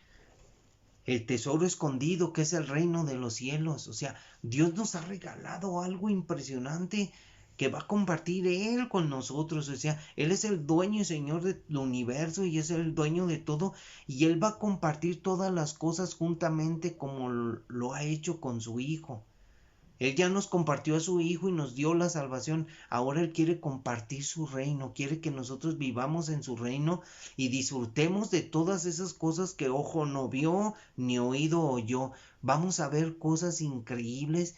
el tesoro escondido que es el reino de los cielos. O sea, Dios nos ha regalado algo impresionante que va a compartir Él con nosotros. O sea, Él es el dueño y señor del universo y es el dueño de todo. Y Él va a compartir todas las cosas juntamente como lo ha hecho con su Hijo. Él ya nos compartió a su Hijo y nos dio la salvación. Ahora Él quiere compartir su reino, quiere que nosotros vivamos en su reino y disfrutemos de todas esas cosas que ojo no vio ni oído oyó. Vamos a ver cosas increíbles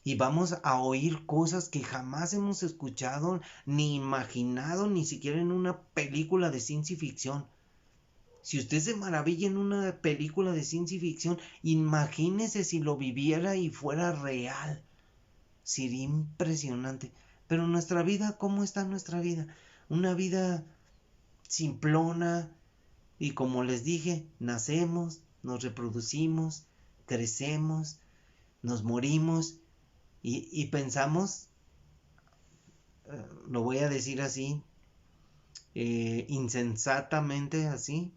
y vamos a oír cosas que jamás hemos escuchado ni imaginado, ni siquiera en una película de ciencia ficción. Si usted se maravilla en una película de ciencia ficción, imagínese si lo viviera y fuera real. Sería impresionante. Pero nuestra vida, ¿cómo está nuestra vida? Una vida simplona y como les dije, nacemos, nos reproducimos, crecemos, nos morimos y pensamos, lo voy a decir así, insensatamente así,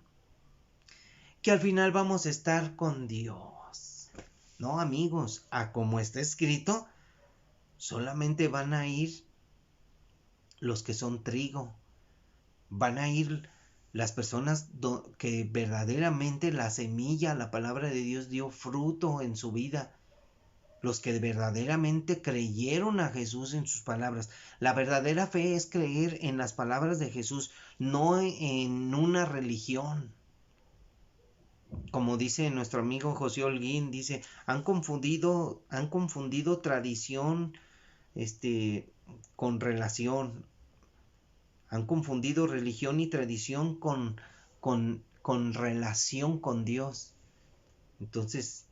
que al final vamos a estar con Dios. No, amigos, a como está escrito, solamente van a ir los que son trigo. Van a ir las personas que verdaderamente la semilla, la palabra de Dios dio fruto en su vida. Los que verdaderamente creyeron a Jesús en sus palabras. La verdadera fe es creer en las palabras de Jesús, no en una religión. Como dice nuestro amigo José Holguín, dice, han confundido tradición, con relación. Han confundido religión y tradición con relación con Dios. Entonces,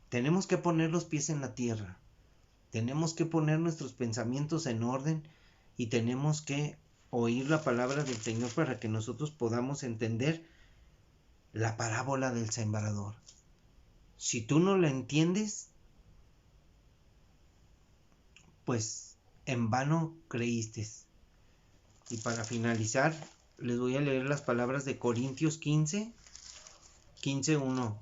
tenemos que poner los pies en la tierra. Tenemos que poner nuestros pensamientos en orden y tenemos que oír la palabra del Señor para que nosotros podamos entender la parábola del sembrador. Si tú no la entiendes, pues en vano creíste. Y para finalizar, les voy a leer las palabras de Corintios 15:1.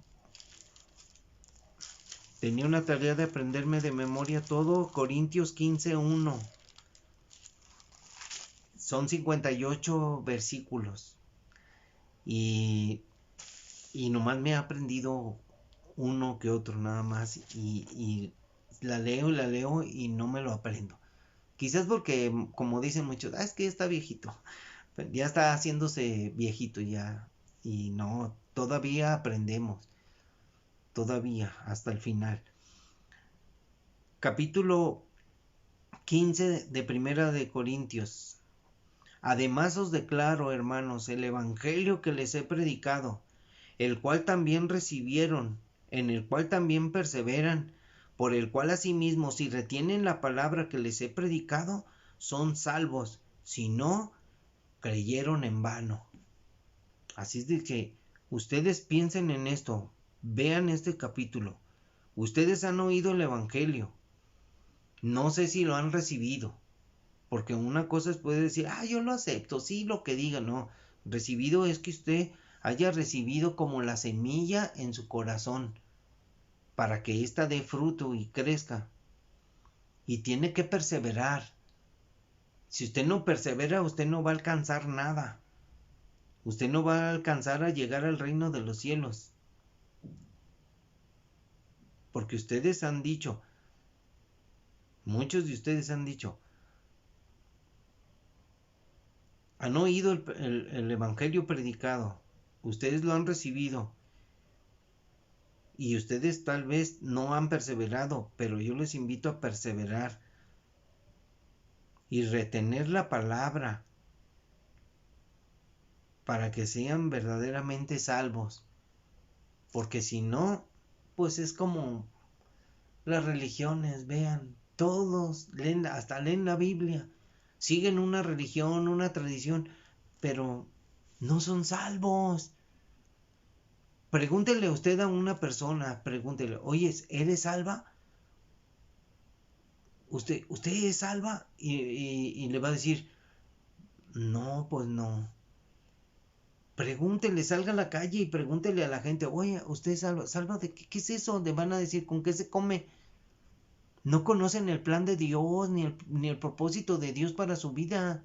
Tenía una tarea de aprenderme de memoria todo Corintios 15:1. Son 58 versículos. Y nomás me he aprendido uno que otro nada más. Y la leo y no me lo aprendo. Quizás porque, como dicen muchos, es que ya está viejito. Ya está haciéndose viejito ya. Y no, todavía aprendemos. Todavía, hasta el final. Capítulo 15 de Primera de Corintios. Además os declaro, hermanos, el evangelio que les he predicado, el cual también recibieron, en el cual también perseveran, por el cual asimismo, si retienen la palabra que les he predicado, son salvos. Si no, creyeron en vano. Así es de que ustedes piensen en esto, vean este capítulo. Ustedes han oído el evangelio. No sé si lo han recibido. Porque una cosa es puede decir, yo lo acepto, sí, lo que diga, no. Recibido es que usted haya recibido como la semilla en su corazón, para que ésta dé fruto y crezca. Y tiene que perseverar. Si usted no persevera, usted no va a alcanzar nada. Usted no va a alcanzar a llegar al reino de los cielos. Porque ustedes han dicho, muchos de ustedes han dicho, han oído el evangelio predicado, ustedes lo han recibido y ustedes tal vez no han perseverado, pero yo les invito a perseverar y retener la palabra para que sean verdaderamente salvos, porque si no, pues es como las religiones, vean, todos leen, hasta leen la Biblia, siguen una religión, una tradición, pero no son salvos. Pregúntele usted a una persona, pregúntele, oye, ¿eres salva? ¿Usted es salva? Y le va a decir, no, pues no. Pregúntele, salga a la calle y pregúntele a la gente, oye, ¿usted salva de qué es eso? Le van a decir, ¿con qué se come? No conocen el plan de Dios ni el propósito de Dios para su vida.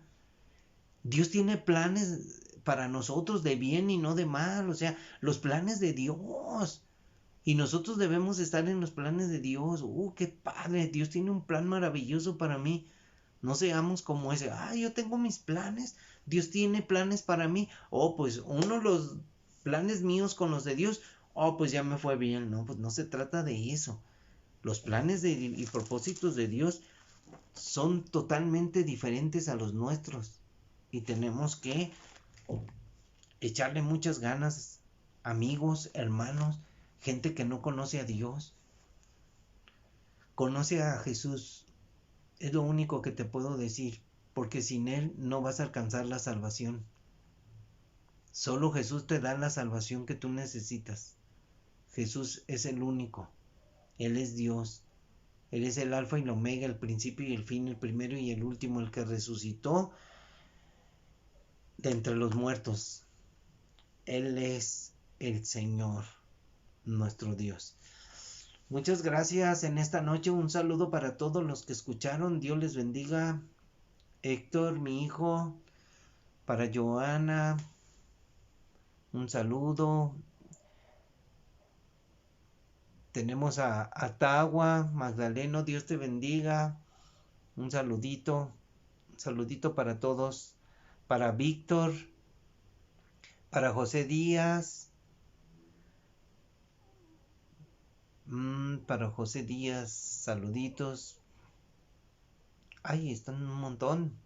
Dios tiene planes para nosotros de bien y no de mal, o sea, los planes de Dios. Y nosotros debemos estar en los planes de Dios. Qué padre, Dios tiene un plan maravilloso para mí. No seamos como ese, yo tengo mis planes, Dios tiene planes para mí. Pues uno los planes míos con los de Dios, pues ya me fue bien. No, pues no se trata de eso. Los planes y propósitos de Dios son totalmente diferentes a los nuestros. Y tenemos que echarle muchas ganas, amigos, hermanos, gente que no conoce a Dios. Conoce a Jesús. Es lo único que te puedo decir, porque sin Él no vas a alcanzar la salvación. Solo Jesús te da la salvación que tú necesitas. Jesús es el único. Él es Dios. Él es el alfa y el omega, el principio y el fin, el primero y el último, el que resucitó de entre los muertos. Él es el Señor, nuestro Dios. Muchas gracias en esta noche. Un saludo para todos los que escucharon. Dios les bendiga. Héctor, mi hijo, para Joana, un saludo. Tenemos a Tagua, Magdaleno, Dios te bendiga. Un saludito para todos. Para Víctor, para José Díaz. Para José Díaz, saluditos. Están un montón.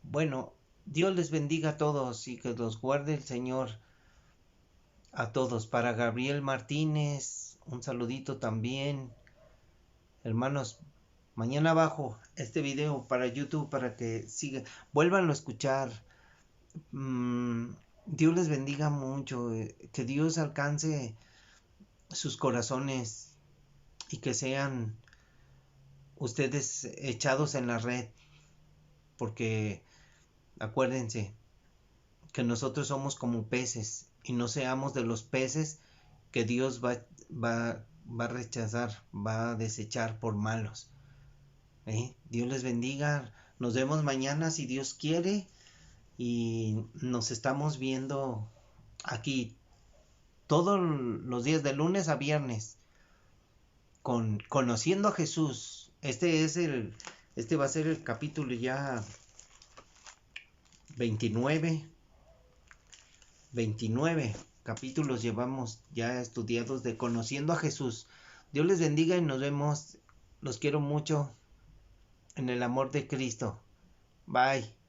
Bueno, Dios les bendiga a todos y que los guarde el Señor a todos. Para Gabriel Martínez, un saludito también. Hermanos, mañana bajo este video para YouTube para que sigan, vuélvanlo a escuchar. Dios les bendiga mucho, que Dios alcance sus corazones y que sean ustedes echados en la red, porque acuérdense que nosotros somos como peces y no seamos de los peces que Dios va a rechazar, va a desechar por malos. Dios les bendiga. Nos vemos mañana si Dios quiere y nos estamos viendo aquí todos los días de lunes a viernes con Conociendo a Jesús. Este va a ser el capítulo ya 29 capítulos llevamos ya estudiados de Conociendo a Jesús. Dios les bendiga y nos vemos. Los quiero mucho en el amor de Cristo. Bye.